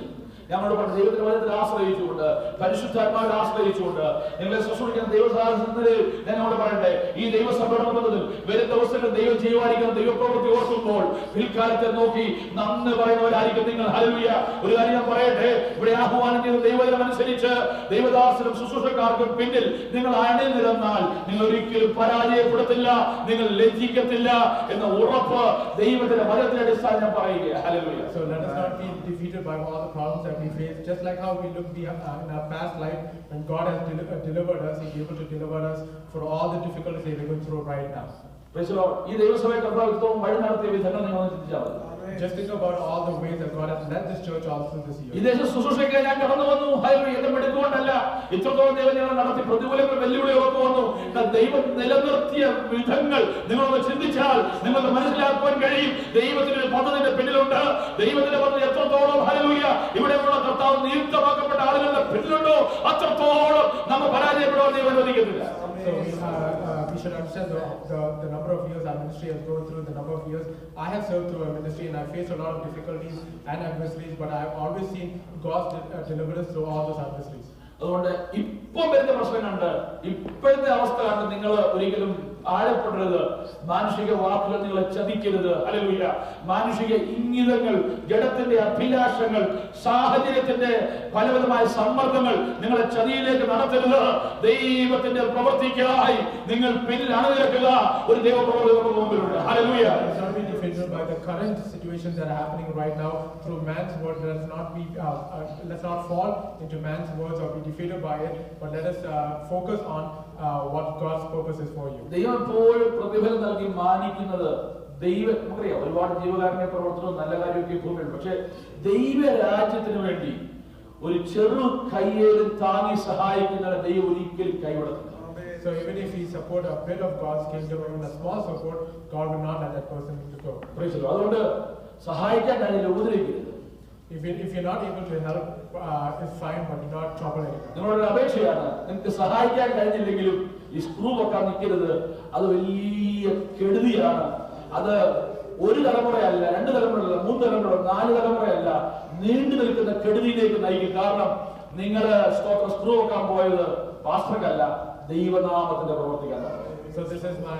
ഞങ്ങളുടെ ദൈവത്തിന്റെ വചനത്തിൽ ആശ്രയിച്ചുകൊണ്ട്, പരിശുദ്ധാത്മാവിനെ ആശ്രയിച്ചുകൊണ്ട്, നിങ്ങളെ ശുശ്രൂഷിക്കുന്ന ദൈവസാഹചര്യത്തിൽ ഞങ്ങളോട് പറയട്ടെ, ഈ ദൈവസംഭരണത്തിൽ വരും ദിവസങ്ങളിൽ ദൈവം ചെയ്യുവാനിരിക്കുന്ന ദൈവപ്രവൃത്തി ഓർക്കുമ്പോൾ പിൽക്കാലത്തെ നോക്കി നന്ദി പറയുന്നവരായിരിക്കും നിങ്ങൾ. ഹല്ലേലൂയ. ഒരു കാര്യം ഞാൻ പറയട്ടെ, ഇവിടെ ആഹ്വാനം ചെയ്ത ദൈവവചനം അനുസരിച്ച് ദൈവദാസനും ശുശ്രൂഷക്കാർക്കും പിന്നിൽ നിങ്ങൾ അണിനിരന്നാൽ നിങ്ങൾ ഒരിക്കലും പരാജയപ്പെടത്തില്ല, നിങ്ങൾ ലജ്ജിക്കത്തില്ല എന്ന ഉറപ്പ് ദൈവത്തിന്റെ വചനത്തിന്റെ അടിസ്ഥാനം ഞാൻ പറയുക. Hallelujah. So let us not be defeated by all the problems that we face. Just like how we look in our past life, when God has delivered us, He is able to deliver us for all the difficulties that we're going through right now. Praise the Lord. ഈ ദൈവസഭയെ കർത്താവ് ഇത്രയും വഴി നടത്തിയ വിധങ്ങൾ നിങ്ങൾ ചിന്തിച്ചാൽ മതി. Just think about all the ways that God has led this church all through this year. ഈ ദേശ ശുശ്രൂഷയ്ക്ക് ഞാൻ കടന്നു വന്നു. ഹല്ലേലൂയ. എന്റെ മെടുക്കൊണ്ടല്ല, ഇത്രത്തോളം ദൈവം ഞങ്ങൾ നടത്തി പ്രതികൂലങ്ങൾ വെല്ലുവിളികളൊക്കെ വന്നു. ദൈവം നിലനിർത്തിയ വിധങ്ങൾ നിങ്ങളൊന്ന് ചിന്തിച്ചാൽ നിങ്ങൾക്ക് മനസ്സിലാക്കുവാൻ കഴിയും. ദൈവത്തിന്റെ പദ്ധതിയുടെ പിന്നിലുണ്ട്. ദൈവത്തിന്റെ പദ്ധതി എത്രത്തോളം ഹല്ലേലൂയ ഇവിടെയുള്ള കർത്താവ് നിയുക്തമാക്കപ്പെട്ട ആളുകളുടെ പിന്നിലുണ്ടോ അത്രത്തോളം നമ്മൾ പരാജയപ്പെടാൻ ദൈവം അനുവദിക്കുന്നില്ല. So we should understand the number of years our ministry has gone through, the number of years I have served through our ministry, and I faced a lot of difficulties and adversaries, but I have always seen God's deliverance through all those adversaries. അതുകൊണ്ട് ഇപ്പം വരുന്ന പ്രശ്നം കണ്ട്, ഇപ്പോഴത്തെ അവസ്ഥ കണ്ട് നിങ്ങൾ ഒരിക്കലും ആഴപ്പെടരുത്. മാനുഷിക വാക്കുകൾ നിങ്ങളെ ചതിക്കരുത്. ഹല്ലേലൂയ. മാനുഷിക ഇംഗിതങ്ങൾ, ജഡത്തിന്റെ അഭിലാഷങ്ങൾ, സാഹചര്യത്തിന്റെ പലവിധമായ സമ്മർദ്ദങ്ങൾ നിങ്ങളെ ചതിയിലേക്ക് നടത്തരുത്. ദൈവത്തിന്റെ പ്രവൃത്തിക്കായി നിങ്ങൾ പിന്നിൽ അണിനിരക്കുക. ഒരു ദൈവപ്രവൃത്തി നമ്മുടെ മുമ്പിലുണ്ട്. Hallelujah. Let's not be defeated by the current situations that are happening right now through man's word. Let's not fall into man's words or be defeated by it, but let us focus on what God's purpose is for you. ദൈവം എപ്പോഴും പ്രതിഫലം നൽകി മാനിക്കുന്നത് നമുക്കറിയാം ഒരുപാട് ജീവകാരുണ്യ പ്രവർത്തനവും നല്ല കാര്യമൊക്കെ ഭൂമിയുണ്ട്. പക്ഷെ ദൈവരാജ്യത്തിന് വേണ്ടി ഒരു ചെറു കയ്യേലും താങ്ങി സഹായിക്കുന്നവരെ ദൈവം ഒരിക്കലും കൈവിടത്തില്ല. So even if we support a bit of God's kingdom, even a small support, God will not let that person go. Praise the Lord. അതുകൊണ്ട് സഹായിക്കാൻ കഴിയില്ല, ഉപദ്രവിക്കരുത്. If you're not able to help, it's fine, but do not trouble anyone. നിങ്ങളോട് അപേക്ഷയാണ്, നിങ്ങൾക്ക് സഹായിക്കാൻ കഴിഞ്ഞില്ലെങ്കിലും ഈ screw വെക്കാൻ നിൽക്കരുത്. അത് വലിയ കെടുതിയാണ്. അത് ഒരു തലമുറയല്ല, 2 തലമുറയല്ല, 3 തലമുറ, 4 തലമുറയല്ല, നീണ്ടു നിൽക്കുന്ന കെടുതിയിലേക്ക് നയിക്കും. കാരണം നിങ്ങൾ സ്ക്രൂ വെക്കാൻ പോയത് പാസ്റ്റർക്കല്ല, ദൈവനാമത്തിന്റെ പ്രവർത്തിക്കാനാണ്. So this is my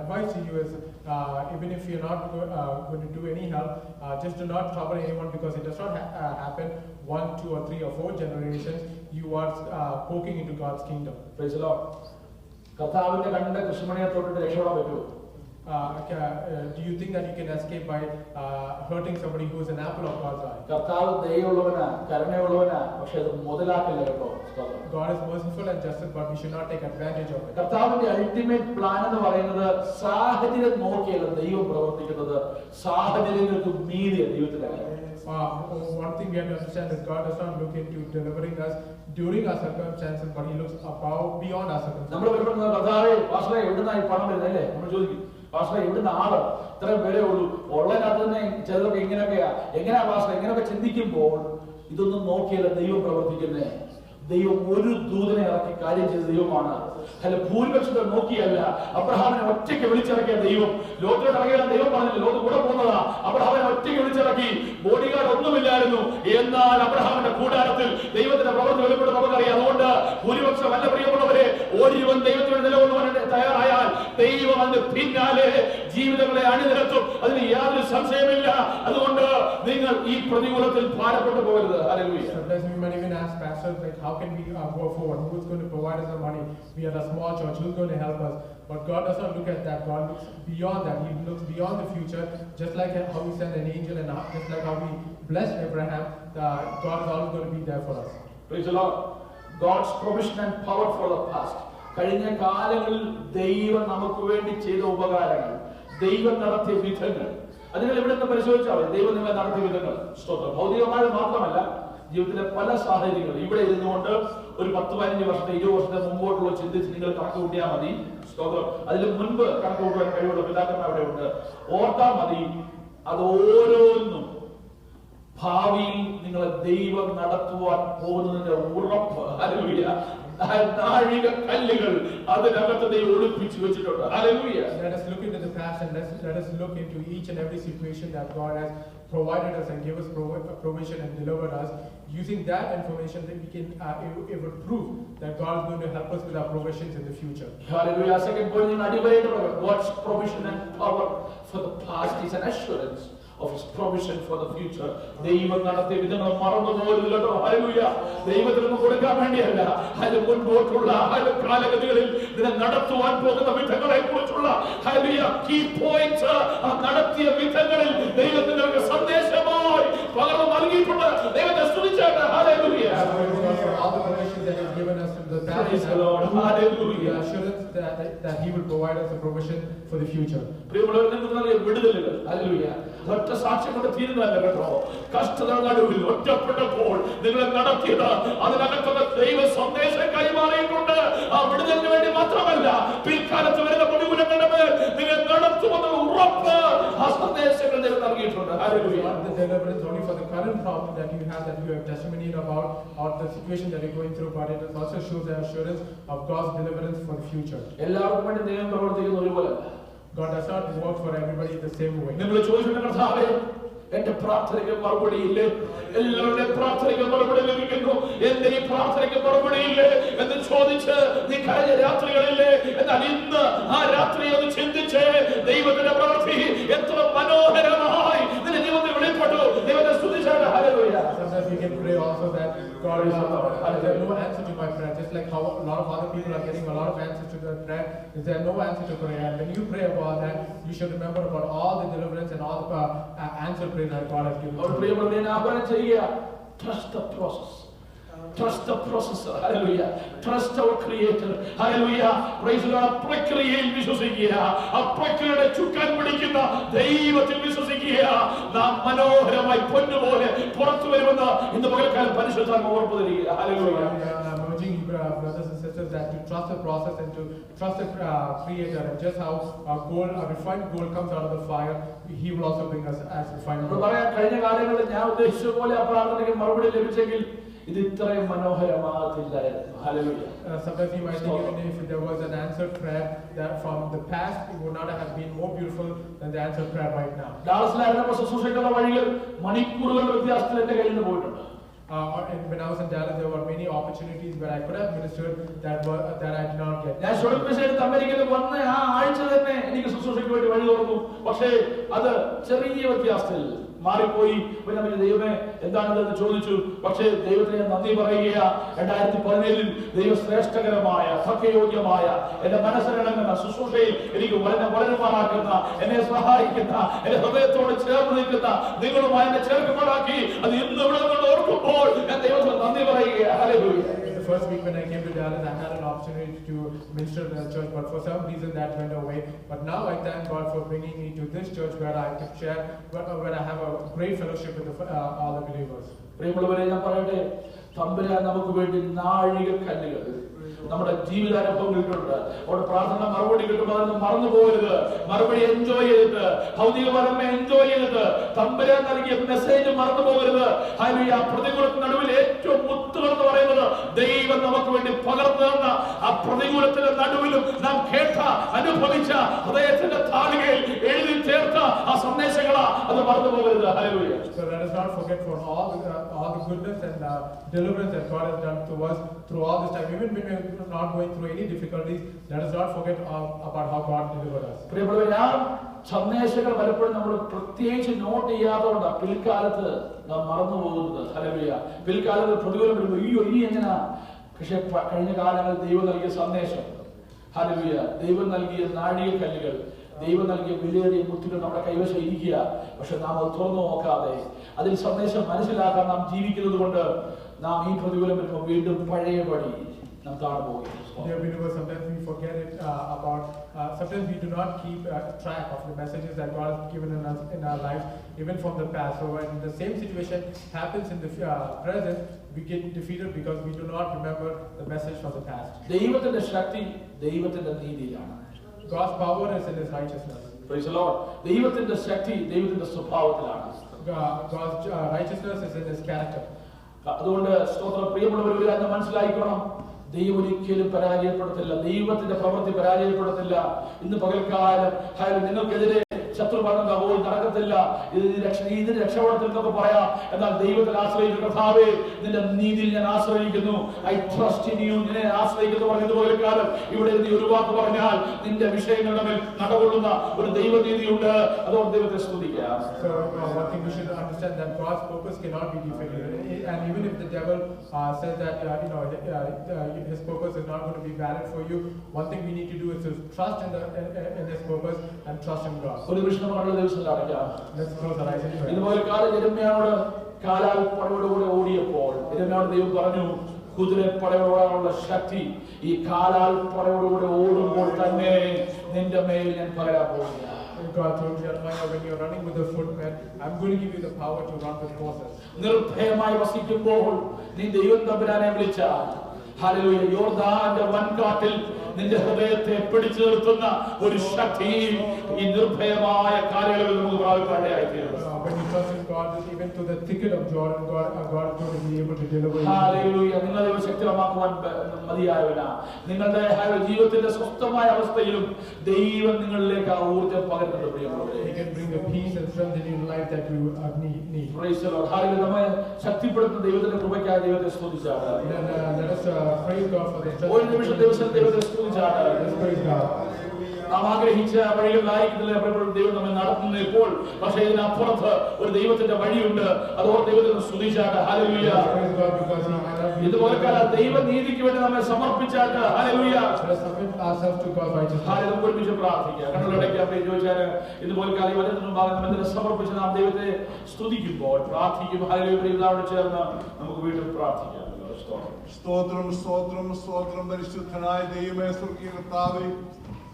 advice to you is even if you're not going to do any help, just do not trouble anyone, because it does not happen 1, 2 or 3 or 4 generations. You are poking into God's kingdom. Praise the Lord. കർത്താവിന്റെ കണ്ട കൃഷ്ണമണിയെ തൊട്ടിട്ട് രക്ഷപ്പെടാൻ പറ്റുമോ? do you think that you can escape by hurting somebody who is an apple of God's eye? കർത്താവ് ദയയുള്ളവനാ, കരുണയുള്ളവനാ, പക്ഷെ അത് മുതലാക്കില്ല കേട്ടോ. God is merciful and just, but we should not take advantage of it. കർത്താവിന്റെ അൾട്ടിമേറ്റ് പ്ലാൻ എന്ന് പറയുന്നത് സാഹചര്യം നോക്കിയല്ല ദൈവം പ്രവർത്തിക്കുന്നത്, സാഹചര്യങ്ങൾക്ക് മീതിയാണ് ദൈവത്തിലാണ്. One thing we have to understand is God does not look into delivering us during our circumstances, but He looks above, beyond our circumstances. നമ്മൾ വരുമ്പോൾ കർത്താവേ പാസ്റ്ററെ എവിടുന്നായി പണം വരുന്നത് അല്ലേ നമ്മൾ ചോദിക്കും. പാസ്റ്ററെ എവിടുന്ന ആള് ഇത്രയും പേരേ ഉള്ളൂ, ഉള്ളതിനകത്ത് തന്നെ ചിലതൊക്കെ ഇങ്ങനെയൊക്കെയാ, എങ്ങനെയാ പാസ്റ്ററെ ഇങ്ങനെയൊക്കെ ചിന്തിക്കുമ്പോൾ ഇതൊന്നും നോക്കിയല്ല ദൈവം പ്രവർത്തിക്കുന്നേ. ദൈവം ഒരു ദൂതനെ ഇറക്കി കാര്യം ചെയ്ത ദൈവമാണ്. അല്ല ഭൂരിപക്ഷത്തെ നോക്കിയല്ല, അബ്രഹാമിനെ ഒറ്റയ്ക്ക് വിളിച്ചിറക്കിയ ദൈവം. ലോകത്തോട് ഇറങ്ങിയ ദൈവം പറഞ്ഞില്ല, ലോകത്ത് കൂടെ പോകുന്നതാ. അബ്രഹാമിനെ ഒറ്റയ്ക്ക് വിളിച്ചിറക്കി, ബോഡി ഗാർഡ് ഒന്നുമില്ലായിരുന്നു. എന്നാൽ അബ്രഹാമിന്റെ കൂടാരത്തിൽ ദൈവത്തിന്റെ പ്രവൃത്തി വെളിപ്പെട്ട് നമുക്കറിയാം. അതുകൊണ്ട് ഭൂരിപക്ഷം അല്ല പ്രിയമുള്ളവരെ, ഒരുവൻ ദൈവത്തിന് നിലകൊള്ളുവാൻ തയ്യാറായാൽ ദൈവം അതിന് പിന്നാലെ ജീവിതങ്ങളെ അണിനിരത്തും, അതിന് യാതൊരു സംശയമില്ല. അതുകൊണ്ട് നിങ്ങൾ ഈ പ്രതികൂലത്തിൽ ഭാരപ്പെട്ടു പോകരുത്. Sometimes we might even ask pastors, like, how can we go forward? Who is going to provide us the money? We are a small church. Who's going to help us? But God does not look at that. God looks beyond that. He looks beyond the future. Just like how He sent an angel, and just like how we blessed Abraham, God is always going to be there for us. Praise the Lord. God's provision and power for the past. കഴിഞ്ഞ കാലങ്ങളിൽ ദൈവം നമുക്ക് വേണ്ടി ചെയ്ത ഉപകാരങ്ങൾ, ദൈവം നടത്തിയ വിധങ്ങൾ, അത് നിങ്ങൾ ഇവിടെ നിന്ന് പരിശോധിച്ചാൽ മതി. ദൈവം നിങ്ങളെ നടത്തിയ വിധങ്ങൾ സ്തോത്രം. ഭൗതികമായി മാത്രമല്ല, ജീവിതത്തിലെ പല സാഹചര്യങ്ങൾ ഇവിടെ ഇരുന്നുകൊണ്ട് ഒരു 10-15 വർഷത്തെ 20 വർഷത്തെ മുമ്പോട്ടുള്ള ചിന്തിച്ച് നിങ്ങൾ കണക്ക് കൂട്ടിയാൽ മതി. സ്തോത്രം. അതിന് മുൻപ് കണക്ക് കൂട്ടുവാൻ കഴിവുള്ള പിതാക്കന്മാർ അവിടെ ഉണ്ട്. ഓർത്താൽ മതി, അത് ഓരോന്നും ഭാവിയിൽ നിങ്ങളെ ദൈവം നടത്തുവാൻ പോകുന്നതിന്റെ ഉറപ്പ്. ഹല്ലേലൂയ. നാഴിക കല്ലുകൾ അതിനകത്ത് ദൈവം ഒളിപ്പിച്ചു വെച്ചിട്ടുണ്ട്. Hallelujah. Let us look into the past and let us look into each and every situation that God has provided us and give us provision and delivered us. Using that information, that we can it would prove that God is going to help us with our provisions in the future. Hallelujah. Second point, God's provision and power for the past is an assurance of His provision for the future. ദൈവം നടത്തിയ വിധങ്ങൾ മറന്നു പോകരുത് കേട്ടോ. Hallelujah. ദൈവത്തിന് കൊടുക്കാൻ വേണ്ടിയല്ല, അതിന് മുൻപോട്ടുള്ള കാലഗതികളിൽ ഇതിനെ നടത്തുവാൻ പോകുന്ന വിധങ്ങളെ കുറിച്ചുള്ള കീ പോയിന്റ്സ് നടത്തിയ വിധങ്ങളിൽ ദൈവത്തിന് നിങ്ങൾക്ക് സന്ദേശമായി പകർന്നു നൽകിയിട്ടുണ്ട്. ദൈവത്തെ സ്തുതിച്ചാട്ടെ. Hallelujah. All the provisions that He has given us in the past, Praise the Lord. Hallelujah. the assurance that He will provide us the provision for the future. പ്രിയമുള്ളവരെ, നിങ്ങൾക്ക് നൽകിയ വിടുതലുകൾ, ഹല്ലേലൂയ, ഒറ്റ സാക്ഷ്യം കൊണ്ട് തീരുന്നതല്ല കേട്ടോ. കഷ്ടതകളുടെ നടുവിൽ ഒറ്റപ്പെട്ടപ്പോൾ നിങ്ങളെ നടത്തിയത് അതിനകത്തുള്ള ദൈവ സന്ദേശം കൈമാറിയിട്ടുണ്ട്. ആ വിടുതലിന് വേണ്ടി മാത്രമല്ല, പിൽക്കാലത്ത് വരുന്ന പ്രതികൂലങ്ങളുടെ മേൽ നിങ്ങൾ നടത്തുമെന്നുള്ള ഉറപ്പ് ആ സന്ദേശങ്ങൾ ദൈവം നൽകിയിട്ടുണ്ട്. Hallelujah. The deliverance only for the current problem that you have, that you have testimonied about, or the situation that you're going through, but it also shows the assurance of God's deliverance for the future. എല്ലാവർക്കും വേണ്ടി ദൈവം പ്രവർത്തിക്കുന്ന ഒരുപോലെ God does not work for everybody the same way. നിങ്ങൾ ചോദിച്ചിട്ട് കർത്താവേ, എന്റെ പ്രാർത്ഥനയ്ക്ക് മറുപടിയില്ലേ? എല്ലാവരുടെയും പ്രാർത്ഥനയ്ക്ക് മറുപടി ലഭിക്കുന്നു, എന്റെ ഈ പ്രാർത്ഥനയ്ക്ക് മറുപടിയില്ലേ എന്ന് ചോദിച്ച് നീ കഴിഞ്ഞ രാത്രികളില്ലേ? എന്നാൽ ഇന്ന് ആ രാത്രി ഒന്ന് ചിന്തിച്ച് ദൈവത്തിന്റെ പ്രവൃത്തി എത്ര മനോഹരമായി നിന്റെ ജീവിതത്തിൽ വെളിപ്പെട്ടു. ദൈവത്തെ സ്തുതിച്ചാട്ടെ. Hallelujah. Sometimes we can pray also that God is there no answer to my prayer, just like how a lot of other people are getting a lot of answers to their prayer. Is there no answer to prayer? And when you pray about that, you should remember about all the deliverance and all the answered prayer that God has given our to you. Trust the process. Trust the process. Hallelujah. Trust our Creator. Hallelujah. Praise the Lord. പ്രക്രിയയിൽ വിശ്വസിക്കുക. ആ പ്രക്രിയയുടെ ചുക്കാൻ പിടിക്കുന്ന ദൈവത്തിൽ വിശ്വസിക്കുക. നാം മനോഹരമായി പൊന്നുപോലെ പുറത്തു വരുമെന്ന് ഇന്ന് പകൽക്കാലം പരിശുദ്ധാത്മാവ് ഉറപ്പ് തരിക. Hallelujah. Urging brothers and sisters that to trust the process and to trust the Creator, and just how refined gold comes out of the fire, He will also bring us as refined gold. പറയാൻ കഴിഞ്ഞ കാലങ്ങളിൽ ഞാൻ ഉദ്ദേശിച്ച പോലെ ആ പ്രാർത്ഥനയ്ക്ക് മറുപടി ലഭിച്ചെങ്കിൽ ഇത് ഇത്രയും മനോഹരമാകത്തില്ലായിരുന്നു. Hallelujah. Sometimes you might think even if there was an answered prayer that from the past, it would not have been more beautiful than the answered prayer right now. ഡാളസിലായിരുന്നപ്പോൾ ശുശ്രൂഷയ്ക്കുള്ള വഴികൾ മണിക്കൂറുകളുടെ വ്യത്യാസത്തിൽ എന്റെ കയ്യിൽ നിന്ന് പോയിട്ടുണ്ട്. When I was in Dallas, there were many opportunities where I could have ministered that I did not get. ഞാൻ short message അമേരിക്കയിൽ വന്ന് ആ ആഴ്ച തന്നെ എനിക്ക് ശുശ്രൂഷയ്ക്ക് വേണ്ടി വഴി തുറന്നു. പക്ഷേ അത് ചെറിയ വ്യത്യാസത്തിൽ മാറിപ്പോയി. പിന്നെ ദൈവമേ എന്താണെന്ന് ചോദിച്ചു. പക്ഷേ ദൈവത്തിന് ഞാൻ നന്ദി പറയുക. 2017 ദൈവശ്രേഷ്ഠകരമായ സഖ്യയോഗ്യമായ എന്റെ മനസ്സിലിണങ്ങുന്ന ശുശ്രൂഷയിൽ എനിക്ക് വളരുമാറാക്കുന്ന, എന്നെ സഹായിക്കുന്ന, എന്റെ ഹൃദയത്തോട് ചേർന്ന് നിൽക്കുന്ന നിങ്ങളുമായി എന്നെ ചേർക്കുമ്പോഴാക്കി അത് ഇന്ന് ഇവിടെ നിന്ന് ഓർക്കുമ്പോൾ ഞാൻ ദൈവത്തിന് നന്ദി പറയുക. Hallelujah. The first week when I came to Dallas, I had an opportunity to minister in the church, but for some reason that went away. But now I thank God for bringing me to this church where I can share, where I have a great fellowship with all the believers. പ്രിയമുള്ളവരെ, ഞാൻ പറയട്ടെ, തമ്പുരാൻ നമുക്ക് വേണ്ടി നാഴികക്കല്ലുകൾ നമ്മുടെ ജീവിതാനുഭവങ്ങളിലുണ്ട്. അവിടെ പ്രാർത്ഥന മറുപടി കിട്ടുമ്പോൾ അതൊന്നും മറന്നു പോകരുത്. മറുപടി എൻജോയ് ചെയ്തിട്ട്, ഭൗതികപരമെ എൻജോയ് ചെയ്തിട്ട്, തമ്പുരാൻ നൽകിയ മെസ്സേജ് മറന്നു പോകരുത്. ഹല്ലേലൂയ. പ്രതികൂലത്തിന് നടുവിൽ ഏറ്റവും മുത്തുകൾ എന്ന് പറയുന്നത് ദൈവം നമുക്ക് വേണ്ടി പകർന്നു തന്ന ആ പ്രതികൂലത്തിന്റെ നടുവിലും നാം കേട്ട, അനുഭവിച്ച, ഹൃദയത്തിന്റെ താളുകയിൽ എഴുതി ചേർത്ത ആ സന്ദേശങ്ങളാ. അത് മറന്നു പോകരുത്. Hallelujah. So let us not forget for all the goodness and deliverance that God has done to us through all this time. Even when we are not going through any difficulties, let us not forget about how God delivered us. പ്രിയമുള്ളവരെ, സന്ദേശങ്ങൾ പലപ്പോഴും നമ്മൾ പ്രത്യേകിച്ച് not ചെയ്യാത്തതുകൊണ്ടാണ് പിൽക്കാലത്ത് നാം മറന്നു പോകുന്നത്. Hallelujah. പിൽക്കാലത്ത് പ്രതികൂലം വരുമ്പോൾ ഇനി എങ്ങനെയാ? പക്ഷെ കഴിഞ്ഞ കാലങ്ങളിൽ ദൈവം നൽകിയ സന്ദേശം, ഹല്ലേലൂയ, ദൈവം നൽകിയ നാഴികക്കല്ലുകൾ, ദൈവം നൽകിയ വിലയേറിയ മുത്തുകൾ നമ്മുടെ കൈവശം ഇരിക്കുക. പക്ഷെ നാം അത് തുറന്നു നോക്കാതെ അതിൽ സന്ദേശം മനസ്സിലാക്കാൻ നാം ജീവിക്കുന്നത് കൊണ്ട് നാം ഈ പ്രതികൂലം വരുമ്പോൾ വീണ്ടും പഴയപടി നാം താഴെ പോകുകയാണ്. Dear believers, sometimes we forget it sometimes we do not keep track of the messages that God has given in our lives, even from the past. So when the same situation happens in the present, we get defeated because we do not remember the message from the past. ദൈവത്തിന്റെ ശക്തി ദൈവത്തിന്റെ നീതിയിലാണ്. God's power is in His righteousness. Praise the Lord. ദൈവത്തിന്റെ ശക്തി ദൈവത്തിന്റെ സ്വഭാവത്തിലാണ്. God's righteousness is in His character. അതുകൊണ്ട് സ്തോത്രം. പ്രിയമുള്ളവർ, ഒരു കാര്യം മനസ്സിലാക്കണം, ദൈവം ഒരിക്കലും പരാജയപ്പെടുത്തില്ല. ദൈവത്തിന്റെ പ്രവൃത്തി പരാജയപ്പെടുത്തില്ല. ഇന്ന് പകൽക്കാലം നിങ്ങൾക്കെതിരെ ശത്രു പറഞ്ഞ പോയി നടക്കത്തില്ല, ഇതിന് രക്ഷപ്പെടത്തിൽ എന്നൊക്കെ പറയാം. എന്നാൽ ദൈവത്തിൽ ആശ്രയിക്കുന്ന കർത്താവേ, നിന്റെ നീതിയിൽ ഞാൻ ആശ്രയിക്കുന്നു. I trust in you. നിന്നെ ആശ്രയിക്കുന്നു പറഞ്ഞത് പകൽക്കാലം ഇവിടെ നീ ഒരു വാക്ക് പറഞ്ഞാൽ നിന്റെ വിഷയങ്ങളുടെ മേൽ നടകൊള്ളുന്ന ഒരു ദൈവനീതിയുണ്ട്. അതുകൊണ്ട് ദൈവത്തെ സ്തുതിക്കാം. So one thing we should understand, that God's purpose cannot be defeated. And even if the devil says that his purpose is not going to be valid for you, one thing we need to do is to trust in his purpose and trust in God. Let's close our eyes and pray. ഇതുപോലെ കാലം യെരമ്യാവോട് കാലാൽ പടയോടുകൂടെ ഓടിയപ്പോൾ യെരമ്യാവോട് ദൈവം പറഞ്ഞു, കുതിരപ്പടയോടുള്ള ശക്തി ഈ കാലാൽ പടയോടുകൂടെ ഓടുമ്പോൾ തന്നെ നിന്റെ മേൽ ഞാൻ പകരാൻ പോകുകയാണ്. God told Jeremiah, when you're running with the footmen, I'm going to give you the power to run with horses. നിർഭയമായി വസിക്കുമ്പോൾ നീ ദൈവം തമ്പുരാനെ വിളിച്ചാൽ, ഹല്ലേലൂയ, യോർദാന്റെ വൻകാട്ടിൽ നിന്റെ ഹൃദയത്തെ പിടിച്ചു നിർത്തുന്ന ഒരു ശക്തി ഈ നിർഭയമായ കാലയളവിൽ നമുക്ക് പ്രാപിക്കാനായിത്തീരും. When you trust in God, even to the thicket of Jordan, God is going to be able to deliver you. Hallelujah. നിങ്ങളെ ശക്തമാക്കുവാൻ മതിയായവനാ. നിങ്ങളുടെ ജീവിതത്തിന്റെ സ്വസ്ഥമായ അവസ്ഥയിലും ദൈവം നിങ്ങളിലേക്ക് ആ ഊർജ്ജം പകരുന്നുണ്ട്. He can bring the peace and strength in your life that you need. Praise the Lord. Hallelujah. നമ്മെ ശക്തിപ്പെടുത്തുന്ന ദൈവത്തിന്റെ കൃപയ്ക്കായി ദൈവത്തെ സ്തുതിച്ചാട്ടെ. Let us praise God for the strength. ഒരു നിമിഷം ദൈവത്തെ സ്തുതിച്ചാട്ടെ. Let's praise God. നാം ആഗ്രഹിച്ച വഴികളിലായിരിക്കുന്നില്ല പലപ്പോഴും ദൈവം നമ്മെ നടത്തുന്നത് ഇപ്പോൾ. പക്ഷേ ഇതിനപ്പുറത്ത് ഒരു ദൈവത്തിന്റെ വഴിയുണ്ട്. അതോടെ ദൈവത്തിന് സ്തുതിച്ചാട്ടെ. ഹല്ലേലൂയ. ഇതുപോലെ ദൈവനീതിക്ക് വേണ്ടി നമ്മെ സമർപ്പിച്ചാട്ടെ. ഹല്ലേലൂയ. നമുക്ക് ഒരുമിച്ച് പ്രാർത്ഥിക്കാം. കണ്ണുകളടയ്ക്കാൻ ചോദിച്ചാൽ ഇതുപോലെ കാലം വചനത്തിന് മുമ്പാകെ നമ്മെ സമർപ്പിച്ച് നാം ദൈവത്തെ സ്തുതിക്കുമ്പോൾ പ്രാർത്ഥിക്കും. ഹല്ലേലൂയ. ചേർന്ന് നമുക്ക് വീണ്ടും പ്രാർത്ഥിക്കാം. സ്തോത്രം സ്തോത്രം സ്തോത്രം. പരിശുദ്ധനായ ദൈവമേ, സ്വർഗ്ഗീയ കർത്താവേ,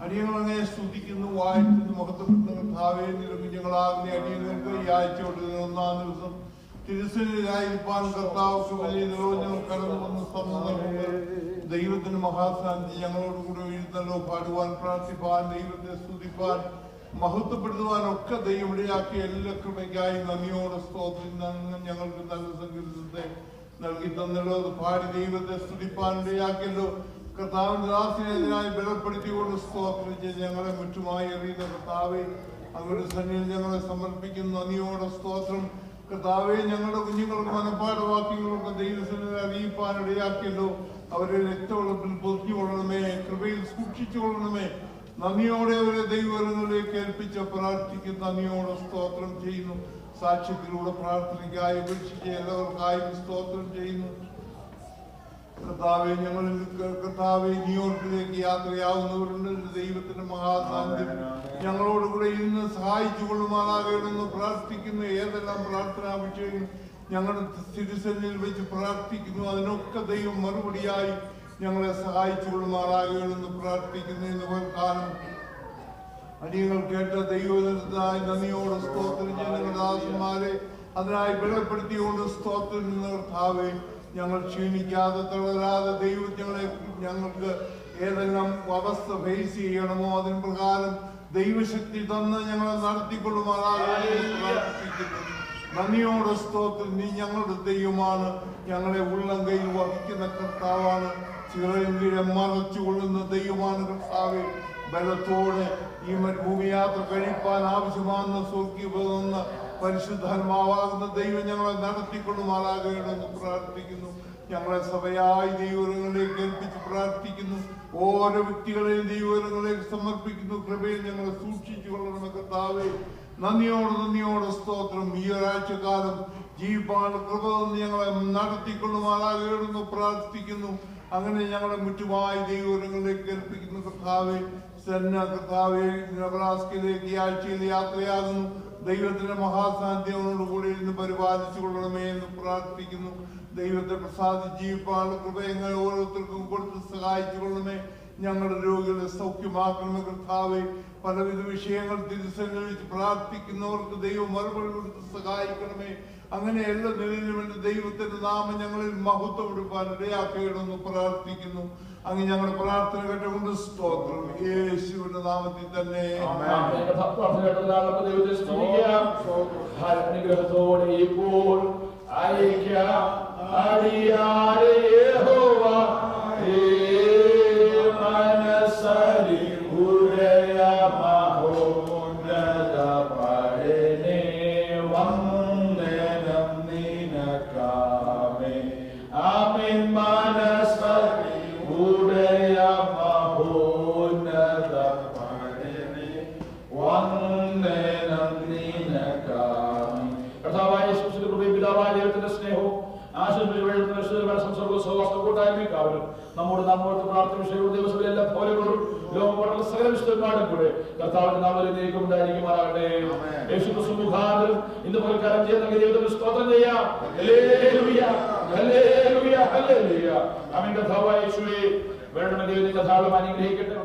അടിയങ്ങളെ സ്തുതിക്കുന്നു, വാഴ്ത്തുന്നു, മഹത്വപ്പെടുന്ന കർത്താവേ, നിരകുഞ്ഞുങ്ങളാകുന്ന അടിയങ്ങൾക്ക് ഈ ആഴ്ചയോടെ 1-ാം ദിവസം തിരുസന്നിധിയിലായിരിക്കാൻ കർത്താവ് വലിയ നിരോധനം കടന്നു വന്ന് തന്നത് ദൈവത്തിന് മഹാശാന്തി ഞങ്ങളോടുകൂടെ വീഴുന്നല്ലോ. പാടുവാൻ, പ്രാർത്ഥിപ്പാൻ, ദൈവത്തെ സ്തുതിപ്പാൻ, മഹത്വപ്പെടുത്തുവാൻ ഒക്കെ ദൈവം ഇടയാക്കിയ എല്ലാ കൃപയ്ക്കായി നന്ദിയോടെ സ്തോത്രം. ഞങ്ങൾക്ക് നല്ല സംഗീതത്തെ നൽകി തന്നല്ലോ. പാടി ദൈവത്തെ സ്തുതിപ്പാൻ ഇടയാക്കിയല്ലോ. കർത്താവിന്റെ ദാസിനെതിരായി ബലപ്പെടുത്തിക്കൊണ്ട് സ്തോത്രം ചെയ്ത് ഞങ്ങളെ മുറ്റുമായി എറിയുന്ന കർത്താവെ, അവരുടെ സന്നിധിയിൽ ഞങ്ങളെ സമർപ്പിക്കുന്ന നന്ദിയോടെ സ്തോത്രം. കർത്താവെ, ഞങ്ങളുടെ കുഞ്ഞുങ്ങൾക്ക് മനഃപ്പാഠവാക്യങ്ങളൊക്കെ ദൈവസന്നിധിയിൽ അറിയിപ്പാൻ ഇടയാക്കിയല്ലോ. അവരെ രക്തവെള്ളത്തിൽ പൊതിഞ്ഞുകൊള്ളണമേ, കൃപയിൽ സൂക്ഷിച്ചുകൊള്ളണമേ. നന്ദിയോടെ അവരെ ദൈവങ്ങളിലേക്ക് ഏൽപ്പിച്ച പ്രാർത്ഥിക്കുന്ന നന്ദിയോടെ സ്തോത്രം ചെയ്യുന്നു. സാക്ഷ്യത്തിലൂടെ പ്രാർത്ഥനയ്ക്കായി ഉപേക്ഷിച്ച എല്ലാവർക്കായും സ്തോത്രം ചെയ്യുന്നു. കർത്താവെ, കർത്താവെ, ന്യൂയോർക്കിലേക്ക് യാത്രയാവുന്നവരുണ്ട്. ദൈവത്തിന്റെ മഹാസാന്നിധ്യം ഞങ്ങളോടുകൂടെ ഇന്ന് സഹായിച്ചു കൊള്ളുമാറാകണമെന്ന് പ്രാർത്ഥിക്കുന്നു. ഏതെല്ലാം പ്രാർത്ഥനാ വിഷയങ്ങൾ ഞങ്ങളുടെ തിരുസന്നിധിയിൽ വെച്ച് പ്രാർത്ഥിക്കുന്നു, അതിനൊക്കെ ദൈവം മറുപടിയായി ഞങ്ങളെ സഹായിച്ചു കൊള്ളുമാറാകണമെന്ന് പ്രാർത്ഥിക്കുന്നു. ഇന്ന് കാലം അടിയങ്ങൾ കേട്ട ദൈവത്തിനായി നന്ദിയോട് സ്തോത്രം. ഞങ്ങളുടെ ദാസന്മാരെ അതിനായി ബലപ്പെടുത്തിയോണ്ട് സ്തോത്രം. കർത്താവേ, ഞങ്ങൾ ക്ഷീണിക്കാതെ തളരാതെ ദൈവം ഞങ്ങൾക്ക് ഏതെല്ലാം അവസ്ഥ ഫേസ് ചെയ്യണമോ അതിന് പ്രകാരം ദൈവശക്തി തന്ന് ഞങ്ങളെ നടത്തിക്കൊള്ളുമാറാകുന്നു പ്രാർത്ഥിക്കുന്നു. നന്ദിയോടെ സ്തോത്രം. നീ ഞങ്ങളുടെ ദൈവമാണ്, ഞങ്ങളെ ഉള്ളം കയ്യിൽ വഹിക്കുന്ന കർത്താവാണ്, ചിറകിലെ മറച്ചുകൊള്ളുന്ന ദൈവമാണ്. കർത്താവെ, ബലത്തോടെ ഈ ഭൂമിയാത്ര കഴിപ്പാൻ ആവശ്യമാണെന്ന് സ്വർഗീയമെന്ന പരിശുദ്ധാത്മാവാകുന്ന ദൈവം ഞങ്ങളെ നടത്തിക്കൊള്ളുമാറാകണമെന്ന് പ്രാർത്ഥിക്കുന്നു. ഞങ്ങളെ സഭയായി ദൈവങ്ങളിലേക്ക് ഏൽപ്പിച്ച് പ്രാർത്ഥിക്കുന്നു. ഓരോ വ്യക്തികളെയും ദൈവങ്ങളിലേക്ക് സമർപ്പിക്കുന്നു. കൃപയിൽ ഞങ്ങളെ സൂക്ഷിച്ചു കൊള്ളണമെന്ന് കർത്താവേ, നന്ദിയോടെ സ്തോത്രം. ഈ ഒരാഴ്ചക്കാലം ജീവിപ്പാൻ കൃപ ഞങ്ങളെ നടത്തിക്കൊള്ളുമാറാകണമെന്ന് പ്രാർത്ഥിക്കുന്നു. അങ്ങനെ ഞങ്ങളെ മുറ്റുമായി ദൈവങ്ങളിലേക്ക് ഏൽപ്പിക്കുന്നു. കർത്താവെ, കർത്താവെ, നെബ്രാസ്കയിലേക്ക് ഈ ആഴ്ചയിൽ യാത്രയാകുന്നു. ദൈവത്തിന്റെ മഹാസാന്നിധ്യങ്ങളോടുകൂടി ഇന്ന് പരിപാലിച്ചു കൊള്ളണമേ എന്ന് പ്രാർത്ഥിക്കുന്നു. ദൈവത്തെ പ്രസാദിച്ച് ജീവിപ്പാനുള്ള കൃപ ഞങ്ങൾ ഓരോരുത്തർക്കും കൊടുത്ത് സഹായിച്ചു കൊള്ളണമേ. ഞങ്ങളുടെ രോഗികളെ സൗഖ്യമാക്കണമേ കർത്താവെ. പലവിധ വിഷയങ്ങൾ തിരിച്ചറിയിച്ച് പ്രാർത്ഥിക്കുന്നവർക്ക് ദൈവം മറുപടി കൊടുത്ത് സഹായിക്കണമേ. അങ്ങനെ എല്ലാ നിലയിലും വേണ്ടി ദൈവത്തിന്റെ നാമം ഞങ്ങളിൽ മഹത്വം എടുപ്പാൻ ഇടയാക്കണമെന്ന് പ്രാർത്ഥിക്കുന്നു. അങ്ങ് ഞങ്ങളുടെ പ്രാർത്ഥന കേട്ടുകൊണ്ട് സ്തോത്രം. യേശുവിന്റെ നാമത്തിൽ തന്നെ അനുഗ്രഹത്തോടെ ഇപ്പോൾ മനസ്സരി ഉദയ മഹോന്നത പഴനെ വന്ദനം നിനക്കാമേ. ആമേൻ. മനസ്സരി ഉദയ മഹോന്നത പഴനെ വന്ദനം നിനക്കാമേ. കർത്താവായ യേശുവിന്റെ കൃപയും പിതാവായ ദൈവത്തിന്റെ സ്നേഹവും കൂട്ടായ്മക്കാവരും നമ്മോട് പ്രാർത്ഥന വിഷയവും ദിവസവും എല്ലാ പോലെകളും ലോകം സകല വിശുദ്ധന്മാരും കൂടെ കർത്താവിന്റെ നാമത്തിലേക്ക് ഉണ്ടായിരിക്കുമാറാകട്ടെ. യേശു ക്രിസ്തു മുഖാന്തരം ഇന്ന് പകൽക്കാലം ചെയ്യുന്ന ദൈവത്തിന് സ്തോത്രം ചെയ്യാം. Hallelujah, hallelujah, hallelujah. ആമേൻ. കർത്താവായ യേശുവേ, വേണമെങ്കിൽ ദൈവം ധാരാളം അനുഗ്രഹിക്കട്ടെ.